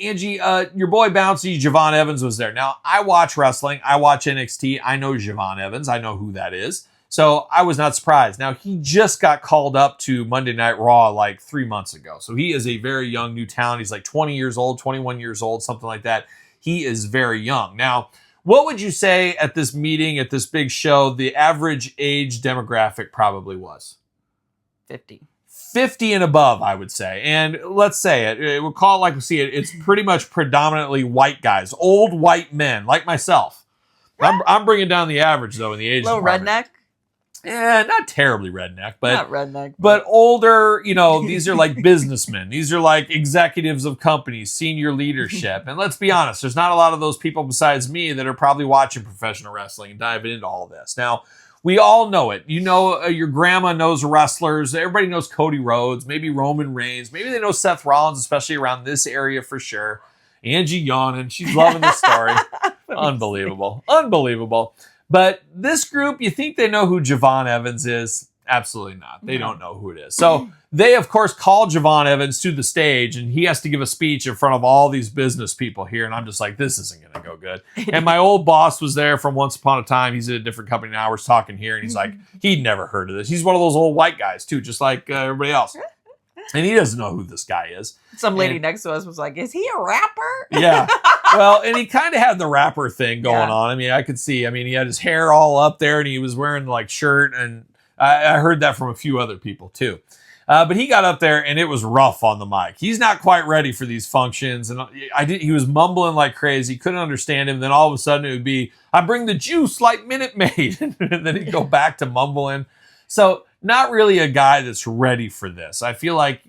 Angie, your boy Bouncy, Javon Evans was there. Now, I watch wrestling. I watch NXT. I know Javon Evans. I know who that is. So I was not surprised. Now, he just got called up to Monday Night Raw like 3 months ago. So he is a very young new talent. He's like 20 years old, 21 years old, something like that. He is very young. Now, what would you say at this meeting, at this big show, the average age demographic probably was? 50. 50 and above, I would say. And let's say it. We'll call it like we see it. It's pretty much predominantly white guys, old white men like myself. I'm bringing down the average, though, in the age department. Redneck? Yeah, not terribly redneck, but not redneck, but older. These are like businessmen. These are like executives of companies, senior leadership. And let's be honest, there's not a lot of those people besides me that are probably watching professional wrestling and diving into all this. Now, we all know it. Your grandma knows wrestlers. Everybody knows Cody Rhodes, maybe Roman Reigns. Maybe they know Seth Rollins, especially around this area for sure. Angie yawning. She's loving the story. Unbelievable. But this group, you think they know who Javon Evans is? Absolutely not. They don't know who it is. So they, of course, call Javon Evans to the stage, and he has to give a speech in front of all these business people here. And I'm just like, this isn't going to go good. And my old boss was there from once upon a time. He's at a different company now. We're talking here, and he's like, he'd never heard of this. He's one of those old white guys, too, just like everybody else. And he doesn't know who this guy is. Some lady next to us was like, is he a rapper? Yeah. Well, and he kind of had the rapper thing going on. I mean, I could see. I mean, he had his hair all up there, and he was wearing like shirt. And I heard that from a few other people, too. But he got up there, and it was rough on the mic. He's not quite ready for these functions. And he was mumbling like crazy. Couldn't understand him. Then all of a sudden, it would be, I bring the juice like Minute Maid. And then he'd go back to mumbling. So not really a guy that's ready for this. I feel like,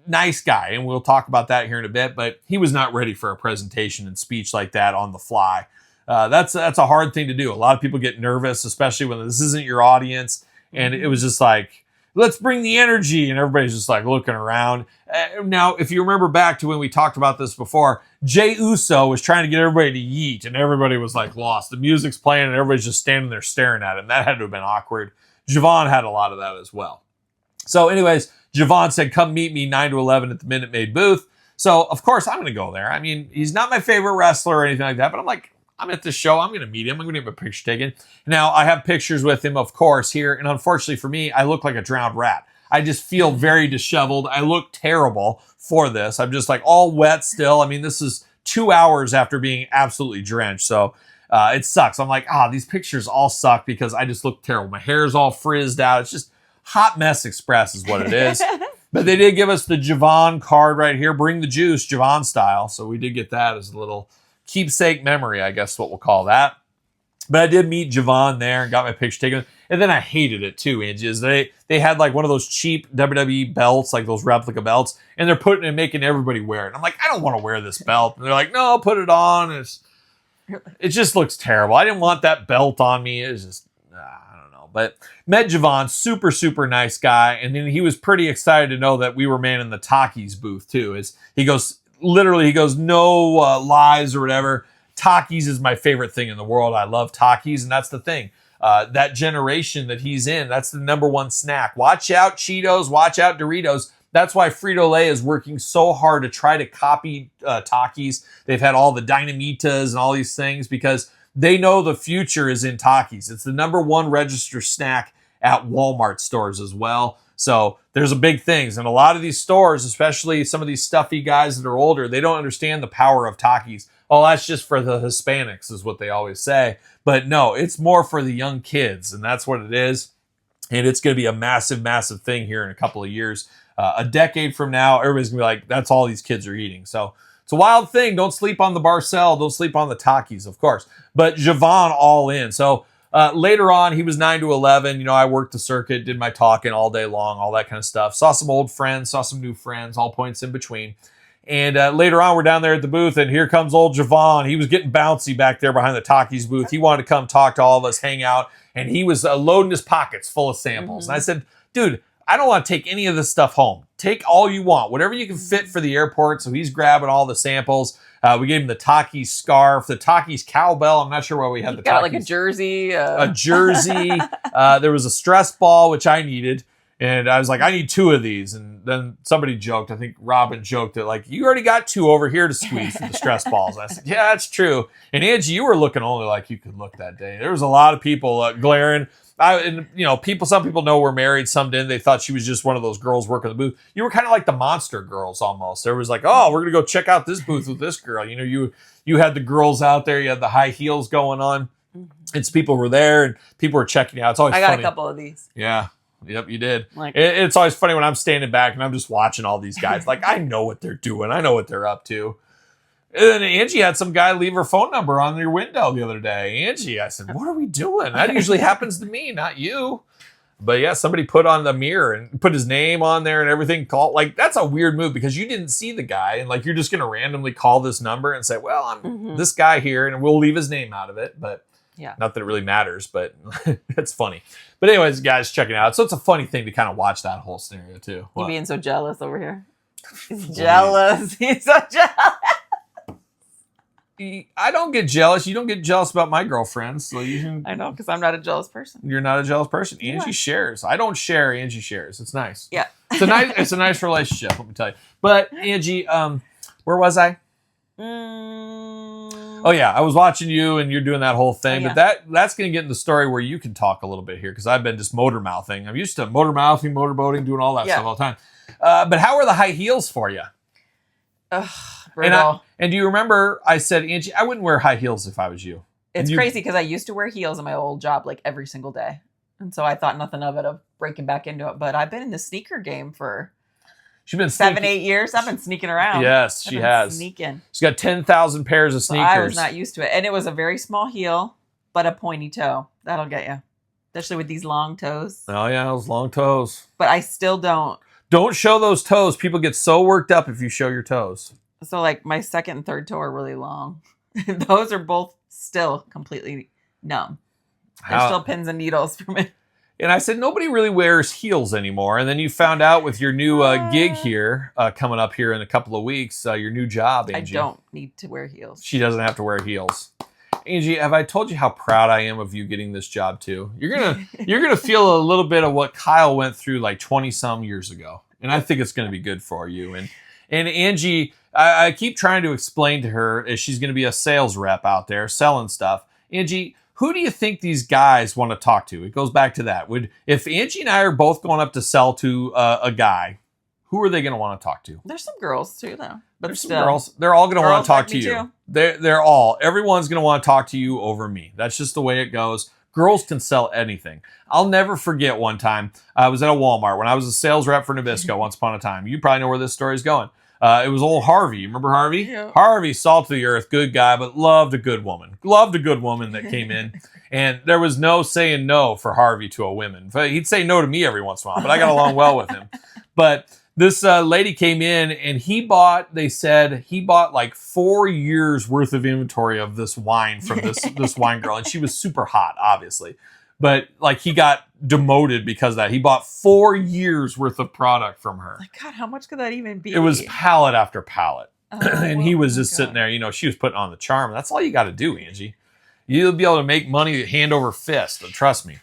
nice guy, and we'll talk about that here in a bit, but he was not ready for a presentation and speech like that on the fly. That's a hard thing to do. A lot of people get nervous, especially when this isn't your audience. And it was just like, let's bring the energy. And everybody's just like looking around. Now, if you remember back to when we talked about this before, Jey Uso was trying to get everybody to yeet, and everybody was like lost. The music's playing and everybody's just standing there staring at him. That had to have been awkward. Javon had a lot of that as well. So anyways, Javon said, come meet me 9 to 11 at the Minute Maid booth. So of course I'm going to go there. I mean, he's not my favorite wrestler or anything like that, but I'm like, I'm at the show. I'm going to meet him. I'm going to get a picture taken. Now, I have pictures with him, of course, here. And unfortunately for me, I look like a drowned rat. I just feel very disheveled. I look terrible for this. I'm just like all wet still. I mean, this is 2 hours after being absolutely drenched. So it sucks. I'm like, these pictures all suck because I just look terrible. My hair's all frizzed out. It's just hot mess express is what it is. But they did give us the Javon card right here. Bring the juice, Javon style. So we did get that as a little keepsake memory, I guess what we'll call that. But I did meet Javon there and got my picture taken. And then I hated it too, Angie. Is they had like one of those cheap WWE belts, like those replica belts, and they're putting and making everybody wear it. I'm like, I don't want to wear this belt. And they're like, no, put it on. It just looks terrible. I didn't want that belt on me. It's just, I don't know. But met Javon, super, super nice guy. And then he was pretty excited to know that we were manning the Takis booth too. He goes, no lies or whatever. Takis is my favorite thing in the world. I love Takis, and that's the thing. That generation that he's in, that's the number one snack. Watch out Cheetos, watch out Doritos. That's why Frito-Lay is working so hard to try to copy Takis. They've had all the Dynamitas and all these things because they know the future is in Takis. It's the number one register snack at Walmart stores as well. So there's a big things. And a lot of these stores, especially some of these stuffy guys that are older, they don't understand the power of Takis. Oh, that's just for the Hispanics is what they always say. But no, it's more for the young kids. And that's what it is. And it's going to be a massive, massive thing here in a couple of years. A decade from now, everybody's going to be like, that's all these kids are eating. So it's a wild thing. Don't sleep on the Barcel. Don't sleep on the Takis, of course. But Javon all in. So later on, he was 9 to 11. I worked the circuit, did my talking all day long, all that kind of stuff. Saw some old friends, saw some new friends, all points in between. And later on, we're down there at the booth, and here comes old Javon. He was getting bouncy back there behind the Takis booth. He wanted to come talk to all of us, hang out, and he was loading his pockets full of samples. And I said, dude, I don't want to take any of this stuff home. Take all you want, whatever you can fit for the airport. So he's grabbing all the samples. We gave him the Takis scarf, the Takis cowbell. I'm not sure why we had the Takis. Got like a jersey. A jersey. There was a stress ball, which I needed. And I was like, I need 2 of these. And then somebody joked, I think Robin joked that like, you already got 2 over here to squeeze for the stress balls. And I said, yeah, that's true. And Angie, you were looking only like you could look that day. There was a lot of people glaring. Some people know we're married, some didn't. They thought she was just one of those girls working the booth. You were kind of like the monster girls almost. There was like, oh, we're going to go check out this booth with this girl. You had the girls out there. You had the high heels going on. It's people were there and people were checking out. It's always funny. I got a couple of these. Yeah. Yep, you did. It's always funny when I'm standing back and I'm just watching all these guys. Like, I know what they're doing. I know what they're up to. And then Angie had some guy leave her phone number on your window the other day. Angie, I said, what are we doing? That usually happens to me, not you. But yeah, somebody put on the mirror and put his name on there and everything. That's a weird move because you didn't see the guy. And like, you're just going to randomly call this number and say, well, I'm this guy here and we'll leave his name out of it. But yeah, not that it really matters, but it's funny. But anyways, guys, check it out. So it's a funny thing to kind of watch that whole scenario too. You being so jealous over here. He's jealous. He's so jealous. I don't get jealous. You don't get jealous about my girlfriends. So I know, because I'm not a jealous person. You're not a jealous person. Angie shares. I don't share. Angie shares. It's nice. Yeah. It's a nice relationship, let me tell you. But Angie, where was I? Oh yeah, I was watching you and you're doing that whole thing. But that's going to get in the story where you can talk a little bit here because I've been just motor mouthing. I'm used to motor mouthing, motorboating, doing all that stuff all the time. But how are the high heels for you? And do you remember I said, Angie, I wouldn't wear high heels if I was you. It's crazy because I used to wear heels in my old job like every single day. And so I thought nothing of it, of breaking back into it. But I've been in the sneaker game for she's been 7-8 years. I've been sneaking around. Yes, she has. Sneaking. She's got 10,000 pairs of sneakers. I was not used to it. And it was a very small heel, but a pointy toe. That'll get you. especially with these long toes. Oh yeah, those long toes. But I still don't. Don't show those toes. People get so worked up if you show your toes. So like my second and third toe are really long. Those are both still completely numb. They're still pins and needles for me. And I said, nobody really wears heels anymore. And then you found out with your new gig here, coming up here in a couple of weeks, your new job, Angie. I don't need to wear heels. She doesn't have to wear heels. Angie, have I told you how proud I am of you getting this job too? You're gonna feel a little bit of what Kyle went through like 20 some years ago. And I think it's gonna be good for you. And Angie, I keep trying to explain to her as she's gonna be a sales rep out there selling stuff. Angie, who do you think these guys want to talk to? It goes back to that. If Angie and I are both going up to sell to a guy, who are they going to want to talk to? There's some girls too, though. But there's some girls. They're all going to want to talk to you. Too. Everyone's going to want to talk to you over me. That's just the way it goes. Girls can sell anything. I'll never forget one time I was at a Walmart when I was a sales rep for Nabisco once upon a time. You probably know where this story is going. It was old Harvey. You remember Harvey? Yeah. Harvey, salt of the earth, good guy, but loved a good woman. Loved a good woman that came in. And there was no saying no for Harvey to a woman. He'd say no to me every once in a while, but I got along well with him. But this lady came in and they said he bought like 4 years worth of inventory of this wine from this wine girl. And she was super hot, obviously. But like he got demoted because of that. He bought 4 years worth of product from her. Like, God, how much could that even be? It was pallet after pallet. And he was just God. sitting there, she was putting on the charm. That's all you got to do, Angie. You'll be able to make money hand over fist, but trust me.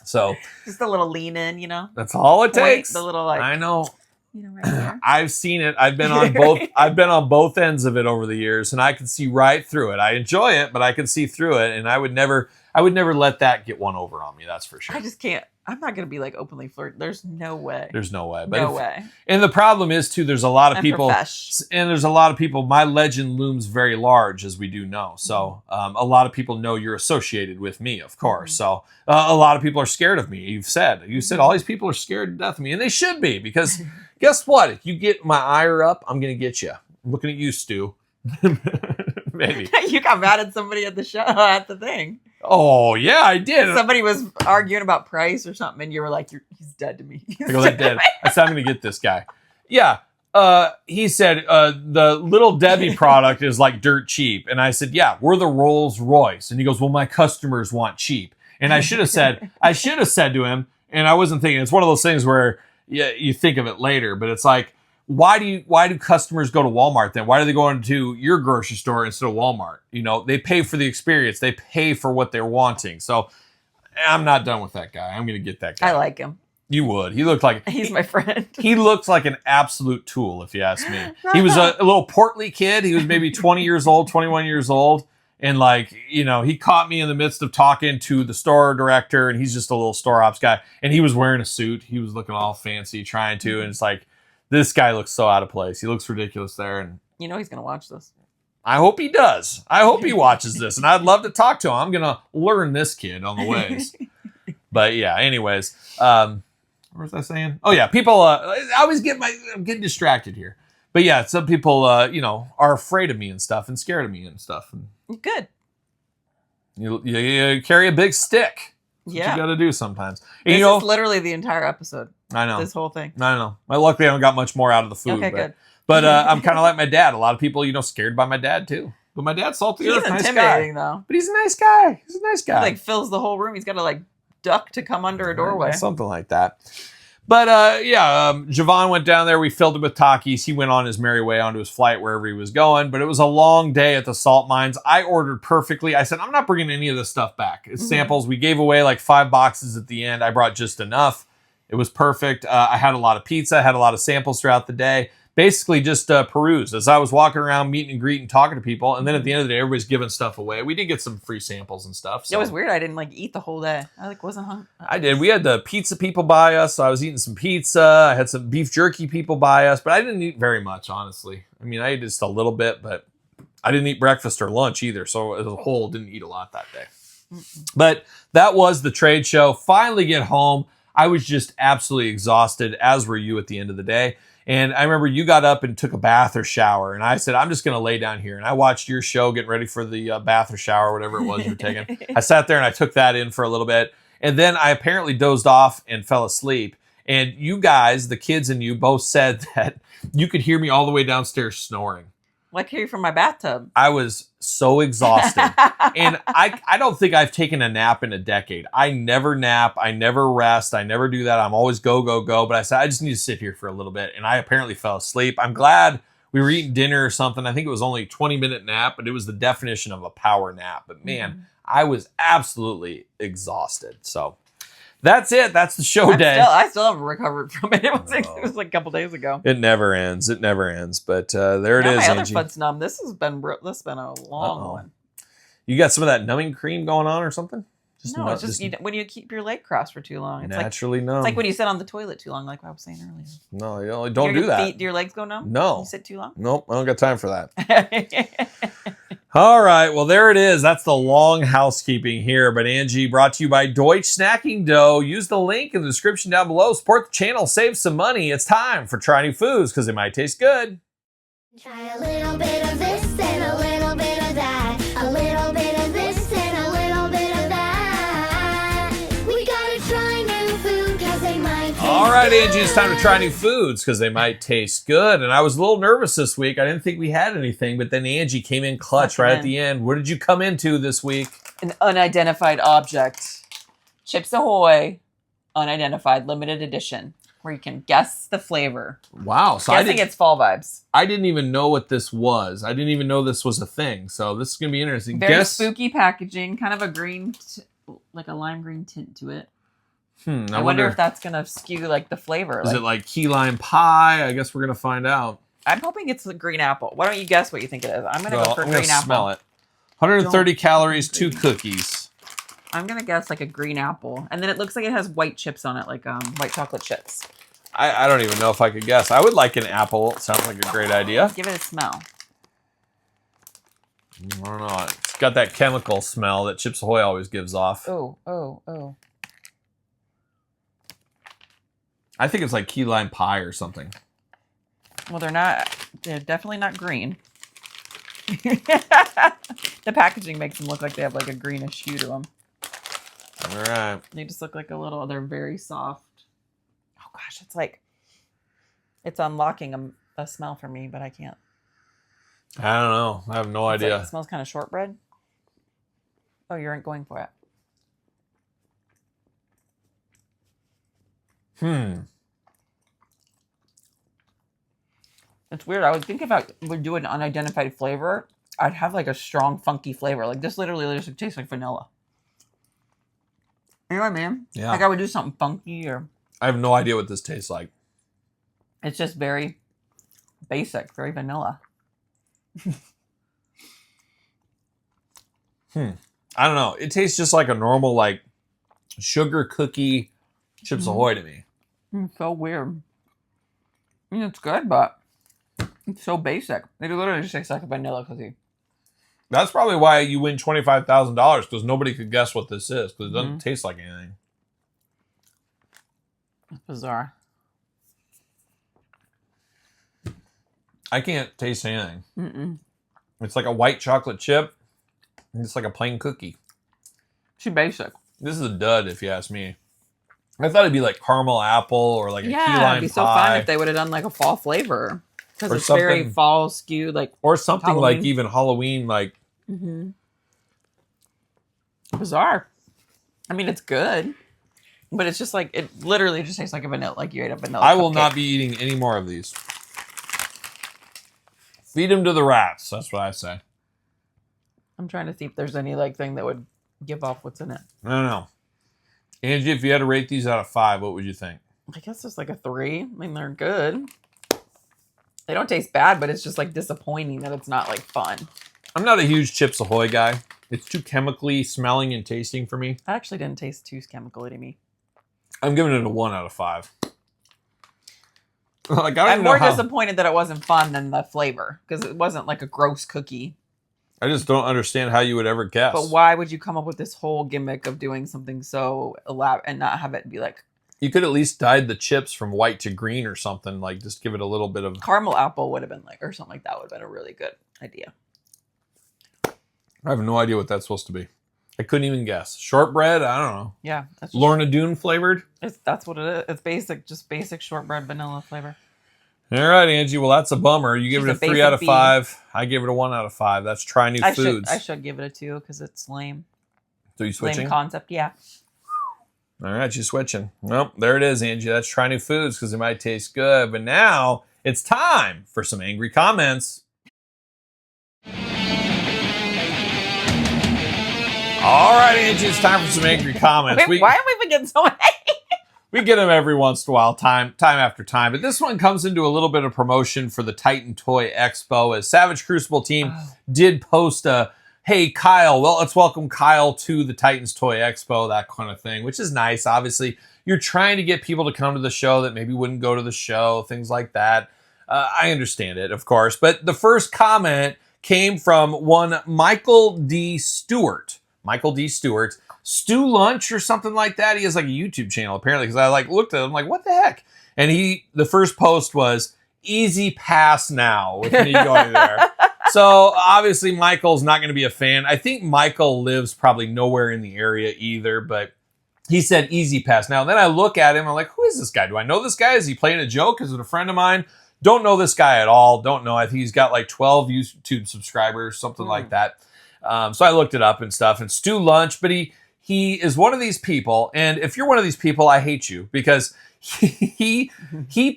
So just a little lean in, That's all it takes. The little like I know. Right here. I've seen it. I've been on both. I've been on both ends of it over the years, and I can see right through it. I enjoy it, but I can see through it, and I would never let that get one over on me. That's for sure. I just can't. I'm not going to be like openly flirt. There's no way. There's no way. No way. And the problem is too, there's a lot of I'm people, profesh. and there's a lot of people. My legend looms very large, as we do know. So a lot of people know you're associated with me, of course. So a lot of people are scared of me. You said all these people are scared to death of me, and they should be, because guess what? If you get my ire up, I'm going to get you. I'm looking at you, Stu. Maybe you got mad at somebody at the show at the thing. Oh yeah, I did. Somebody was arguing about price or something, and you were like, "He's dead to me." I go, that dead. I said, I'm going to get this guy. Yeah. He said the Little Debbie product is like dirt cheap, and I said, "Yeah, we're the Rolls Royce." And he goes, "Well, my customers want cheap." And I should have said to him, and I wasn't thinking. It's one of those things where you think of it later, but it's like, why do customers go to Walmart then? Why do they go into your grocery store instead of Walmart? They pay for the experience. They pay for what they're wanting. So I'm not done with that guy. I'm going to get that guy. I like him. You would. He looked like... He's my friend. He looks like an absolute tool, if you ask me. He was a little portly kid. He was maybe 20 years old, 21 years old. And he caught me in the midst of talking to the store director, and he's just a little store ops guy. And he was wearing a suit. He was looking all fancy, trying to. And it's like, this guy looks so out of place. He looks ridiculous there. And he's going to watch this. I hope he does. I hope he watches this. And I'd love to talk to him. I'm going to learn this kid on the ways. But yeah, anyways. What was I saying? Oh yeah, people, I always I'm getting distracted here. But yeah, some people, are afraid of me and stuff and scared of me and stuff. And good. You carry a big stick. Yeah. You got to do sometimes. And, this is literally the entire episode. I know. This whole thing. I know. Luckily, I don't got much more out of the food. Okay, good. But I'm kind of like my dad. A lot of people, scared by my dad too. But my dad's salty. He's intimidating, though. But he's a nice guy. He's a nice guy. He fills the whole room. He's got to duck to come under a doorway. Something like that. But Javon went down there. We filled him with Takis. He went on his merry way onto his flight wherever he was going. But it was a long day at the salt mines. I ordered perfectly. I said, I'm not bringing any of this stuff back. It's samples. We gave away 5 boxes at the end. I brought just enough. It was perfect. I had a lot of pizza. I had a lot of samples throughout the day. Basically just perused as I was walking around, meeting and greeting, talking to people. And then at the end of the day, everybody's giving stuff away. We did get some free samples and stuff. So. It was weird. I didn't eat the whole day. I wasn't hungry. I did. We had the pizza people by us. So I was eating some pizza. I had some beef jerky people by us, but I didn't eat very much, honestly. I mean, I ate just a little bit, but I didn't eat breakfast or lunch either. So as a whole, didn't eat a lot that day. But that was the trade show. Finally get home. I was just absolutely exhausted, as were you at the end of the day. And I remember you got up and took a bath or shower. And I said, I'm just going to lay down here. And I watched your show, getting ready for the bath or shower, whatever it was you were taking. I sat there and I took that in for a little bit. And then I apparently dozed off and fell asleep. And you guys, the kids and you, both said that you could hear me all the way downstairs snoring. Like hear you from my bathtub. I was so exhausted. And I don't think I've taken a nap in a decade. I never nap. I never rest. I never do that. I'm always go, go, go. But I said, I just need to sit here for a little bit. And I apparently fell asleep. I'm glad we were eating dinner or something. I think it was only a 20-minute nap, but it was the definition of a power nap. But man, I was absolutely exhausted. So that's it. That's the show day. I still haven't recovered from it. It was like a couple days ago. It never ends. It never ends. But there it is, my other Angie. foot's numb. This has been a long one. You got some of that numbing cream going on or something? No, it's just when you keep your leg crossed for too long. It's naturally numb. It's like when you sit on the toilet too long, like I was saying earlier. No, you don't do that. Do your legs go numb? No. You sit too long? Nope, I don't got time for that. All right, well, there it is. That's the long housekeeping here. But Angie, brought to you by Deutsch Snacking Dough. Use the link in the description down below. Support the channel, save some money. It's time for Try New Foods because they might taste good. Try a little bit of this and a little bit of that. A little bit of this and a little bit of that. We gotta try new food because they might taste All right, good. Angie, it's time to try new foods because they might taste good. And I was a little nervous this week. I didn't think we had anything, but then Angie came in clutch right at the end. What did you come into this week? An unidentified object. Chips Ahoy, unidentified, limited edition, where you can guess the flavor. Wow. So Guessing it's fall vibes. I didn't even know what this was. I didn't even know this was a thing. So this is going to be interesting. Very spooky packaging, kind of a green, like a lime green tint to it. I wonder if that's going to skew like the flavor. Is it like key lime pie? I guess we're going to find out. I'm hoping it's the green apple. Why don't you guess what you think it is? I'm going to go for I'm green gonna apple. smell it. 130 calories, 2 cookies. I'm going to guess like a green apple. And then it looks like it has white chips on it, like white chocolate chips. I don't even know if I could guess. I would like an apple. It sounds like a great idea. Give it a smell. I don't know. It's got that chemical smell that Chips Ahoy always gives off. Oh. I think it's like key lime pie or something. Well, they're definitely not green. The packaging makes them look like they have like a greenish hue to them. All right. They just look like they're very soft. Oh gosh, it's unlocking a smell for me, but I can't. I don't know. I have no idea. It smells kind of shortbread. Oh, you aren't going for it. It's weird. I would think if I would do an unidentified flavor, I'd have like a strong, funky flavor. Like this literally just tastes like vanilla. You know what I mean? Yeah. Like I would do something funky or... I have no idea what this tastes like. It's just very basic, very vanilla. I don't know. It tastes just like a normal like sugar cookie Chips Ahoy to me. It's so weird. I mean, it's good, but it's so basic. It literally just tastes like a vanilla cookie. That's probably why you win $25,000 because nobody could guess what this is because it doesn't taste like anything. It's bizarre. I can't taste anything. It's like a white chocolate chip. And it's like a plain cookie. Too basic. This is a dud if you ask me. I thought it'd be like caramel apple or like a key lime it'd be so pie. fun if they would have done like a fall flavor. Because Or it's very something- fall skewed, like Or something like Halloween. even Halloween like. bizarre. I mean, it's good, but it's just like it literally just tastes like a vanilla. Like you ate a vanilla. I will cupcake. not be eating any more of these. Feed them to the rats. That's what I say. I'm trying to see if there's any like thing that would give off what's in it. I don't know. Angie, if you had to rate these out of 5, what would you think? I guess it's like a 3. I mean, they're good. They don't taste bad, but it's just like disappointing that it's not like fun. I'm not a huge Chips Ahoy guy. It's too chemically smelling and tasting for me. That actually didn't taste too chemically to me. I'm giving it a 1 out of 5. Like, I don't I'm even know more how. disappointed that it wasn't fun than the flavor because it wasn't like a gross cookie. I just don't understand how you would ever guess. But why would you come up with this whole gimmick of doing something so elaborate and not have it be like You could at least dyed the chips from white to green or something. Like, just give it a little bit of. caramel apple would have been like, or something like that would have been a really good idea. I have no idea what that's supposed to be. I couldn't even guess. Shortbread? I don't know. Yeah. That's Lorna Doone flavored? That's what it is. It's basic, just basic shortbread vanilla flavor. All right, Angie. Well, that's a bummer. You give She's it a a 3 basic out of bee. 5. I give it a 1 out of 5. That's try new foods. I should give it a 2 because it's lame. So you switching? Lame concept, yeah. All right, you're switching. Well, there it is, Angie. That's try new foods because it might taste good. But now it's time for some angry comments. All right, Angie, it's time for some angry comments. Wait, why am we getting so many? We get them every once in a while, time after time. But this one comes into a little bit of promotion for the Titan Toy Expo, as Savage Crucible team did post a, hey, Kyle, well, let's welcome Kyle to the Titans Toy Expo, that kind of thing, which is nice. Obviously, you're trying to get people to come to the show that maybe wouldn't go to the show, things like that. I understand it, of course. But the first comment came from one Michael D. Stewart. Stew Lunch or something like that. He has like a YouTube channel apparently, because I looked at him like, what the heck? And the first post was easy pass now with me going there. So obviously Michael's not going to be a fan. I think Michael lives probably nowhere in the area either, but he said easy pass now. And then I look at him, I'm like, who is this guy? Do I know this guy? Is he playing a joke? Is it a friend of mine? Don't know this guy at all. Don't know. I think he's got like 12 YouTube subscribers, something like that. So I looked it up and stuff, and Stew Lunch, but he is one of these people, and if you're one of these people, I hate you, because he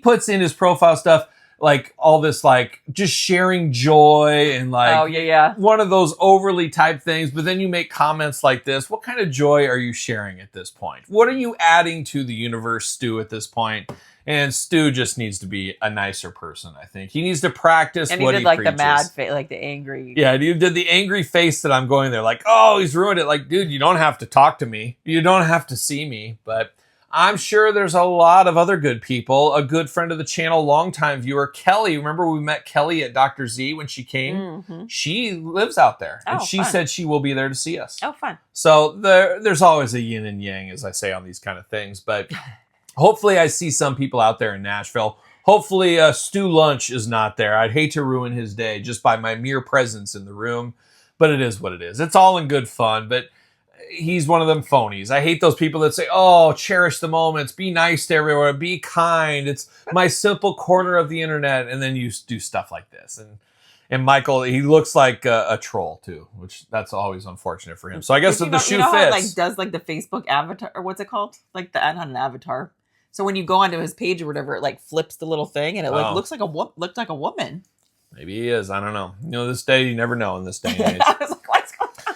puts in his profile stuff like all this like just sharing joy and like one of those overly type things, but then you make comments like this. What kind of joy are you sharing at this point? What are you adding to the universe, Stu, at this point? And Stu just needs to be a nicer person, I think. He needs to practice and what he he did like preaches. the mad face, like the angry. Yeah, he did the angry face that I'm going there. Like, oh, he's ruined it. Like, dude, you don't have to talk to me. You don't have to see me. But I'm sure there's a lot of other good people. A good friend of the channel, longtime viewer, Kelly. Remember we met Kelly at Dr. Z when she came? Mm-hmm. She lives out there. And she said she will be there to see us. Oh, fun. So there's always a yin and yang, as I say on these kind of things. But hopefully I see some people out there in Nashville. Hopefully Stew Lunch is not there. I'd hate to ruin his day just by my mere presence in the room. But it is what it is. It's all in good fun. But he's one of them phonies. I hate those people that say, oh, cherish the moments. Be nice to everyone. Be kind. It's my simple corner of the internet. And then you do stuff like this. And Michael, he looks like a troll too, which that's always unfortunate for him. So I guess the shoe fits. How it, like, does like the Facebook avatar, or what's it called? Like the ad on an avatar. So when you go onto his page or whatever, it like flips the little thing, and it looks like a woman. Maybe he is. I don't know. You know, this day you never know in this day and age. I was like, what's going on?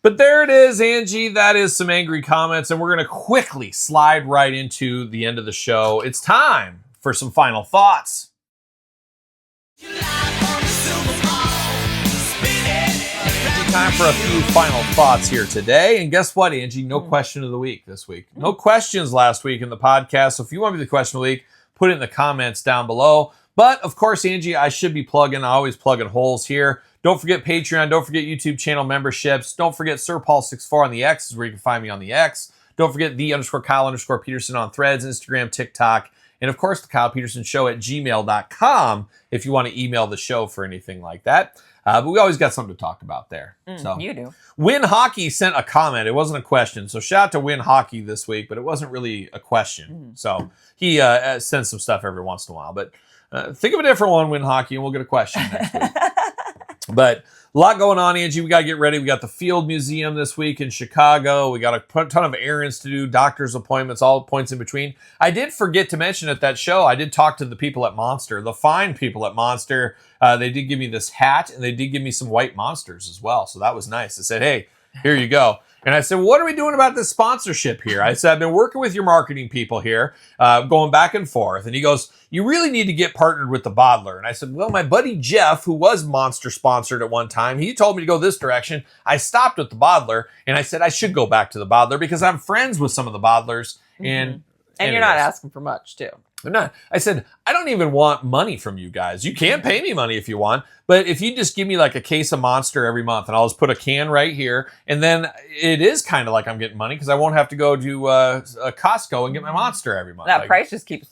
But there it is, Angie. That is some angry comments, and we're going to quickly slide right into the end of the show. It's time for some final thoughts. Time for a few final thoughts here today. And guess what, Angie? No question of the week this week. No questions last week in the podcast. So if you want to be the question of the week, put it in the comments down below. But of course, Angie, I should be plugging. I always plugging holes here. Don't forget Patreon. Don't forget YouTube channel memberships. Don't forget Sir Paul64 on the X is where you can find me on the X. Don't forget _Kyle_Peterson on Threads, Instagram, TikTok. And of course, the Kyle Peterson Show at gmail.com if you want to email the show for anything like that. But we always got something to talk about there. So You do. Win Hockey sent a comment. It wasn't a question. So shout out to Win Hockey this week, but it wasn't really a question. So he sends some stuff every once in a while. But think of a different one, Win Hockey, and we'll get a question next week. But a lot going on, Angie. We got to get ready. We got the Field Museum this week in Chicago. We got a ton of errands to do, doctor's appointments, all points in between. I did forget to mention at that show, I did talk to the people at Monster, the fine people at Monster. They did give me this hat, and they did give me some white Monsters as well. So that was nice. They said, hey, here you go. And I said, what are we doing about this sponsorship here? I said, I've been working with your marketing people here, going back and forth. And he goes, you really need to get partnered with the bottler. And I said, well, my buddy Jeff, who was Monster sponsored at one time, he told me to go this direction. I stopped with the bottler, and I said, I should go back to the bottler because I'm friends with some of the bottlers. And you're not asking for much, too. I'm not. I said, I don't even want money from you guys. You can pay me money if you want, but if you just give me like a case of Monster every month, and I'll just put a can right here, and then it is kind of like I'm getting money because I won't have to go to Costco and get my Monster every month. That price just keeps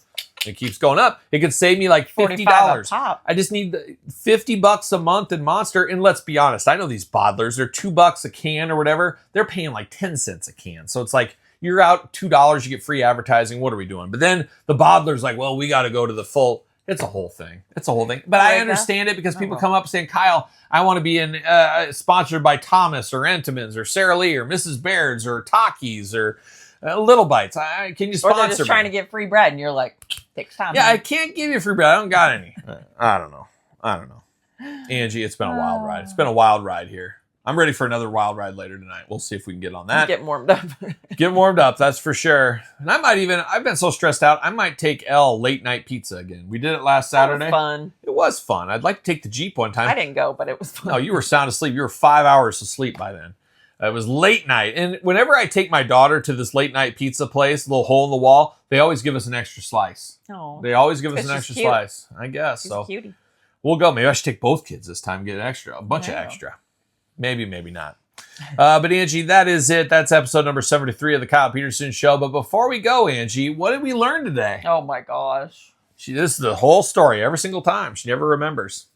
It keeps going up. It could save me like $50. $45 a pop. I just need $50 a month in Monster. And let's be honest, I know these bottlers, they're $2 a can or whatever. They're paying like 10 cents a can. So it's like you're out $2, you get free advertising. What are we doing? But then the bottler's like, well, we got to go to the full. It's a whole thing. It's a whole thing. But I understand it because people come up saying, Kyle, I want to be sponsored by Thomas or Entenmann's or Sara Lee or Mrs. Baird's or Takis or Little Bites. Can you sponsor Or they're just me? trying to get free bread, and you're like, takes time. Yeah, I can't give you free bread. I don't got any. I don't know. Angie, it's been a wild ride. It's been a wild ride here. I'm ready for another wild ride later tonight. We'll see if we can get on that. Get warmed up. Get warmed up, that's for sure. And I've been so stressed out, I might take Elle late night pizza again. We did it last Saturday. Fun. It was fun. I'd like to take the Jeep one time. I didn't go, but it was fun. No, you were sound asleep. You were 5 hours asleep by then. It was late night. And whenever I take my daughter to this late night pizza place, little hole in the wall, they always give us an extra slice. Oh. They always give us It's an just extra cute. slice. I guess. She's So a cutie. we'll go. Maybe I should take both kids this time, get a bunch of Yeah. extra. Maybe not. But Angie, that is it. That's episode number 73 of the Kyle Peterson Show. But before we go, Angie, what did we learn today? Oh my gosh. This is the whole story every single time. She never remembers.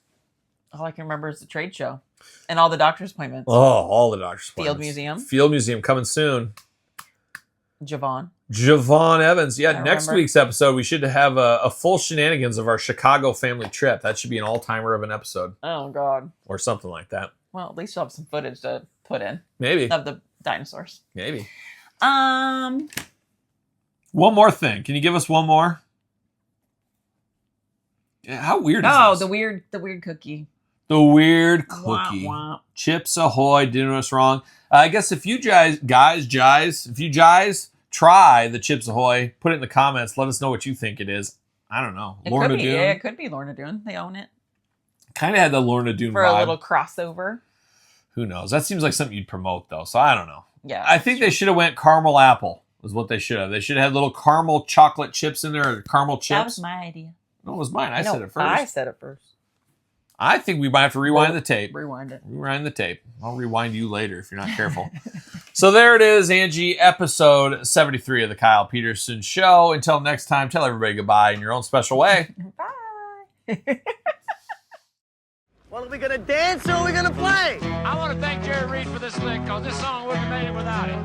All I can remember is the trade show and all the doctor's appointments. Oh, all the doctor's Field appointments. Museum. Field Museum coming soon. Javon Evans. Yeah, I next remember. week's episode, we should have a full shenanigans of our Chicago family trip. That should be an all-timer of an episode Oh God. or something like that. Well, at least you'll have some footage to put in Maybe. of the dinosaurs. Maybe. Um. One more thing. Can you give us one more? Yeah, how weird is Oh, this? the weird cookie. The weird Wah, cookie. wah. Chips Ahoy, doing us wrong. I guess if you guys try the Chips Ahoy, put it in the comments. Let us know what you think it is. I don't know. It Lorna could be. Doone. Yeah, it could be Lorna Doone. They own it Kind of had the Lorna Doone for vibe. a little crossover. Who knows? That seems like something you'd promote, though. So I don't know. Yeah. I think they should have went caramel apple. Is what they should have. They should have had little caramel chocolate chips in there, or caramel chips. That was my idea. No, it was mine. I No, said it first. I said it first. I think we might have to rewind the tape. Rewind it. Rewind the tape. I'll rewind you later if you're not careful. So there it is, Angie, episode 73 of the Kyle Peterson Show. Until next time, tell everybody goodbye in your own special way. Bye. Well, are we gonna dance or are we gonna play? I want to thank Jerry Reed for this lick, because this song wouldn't have made it without him.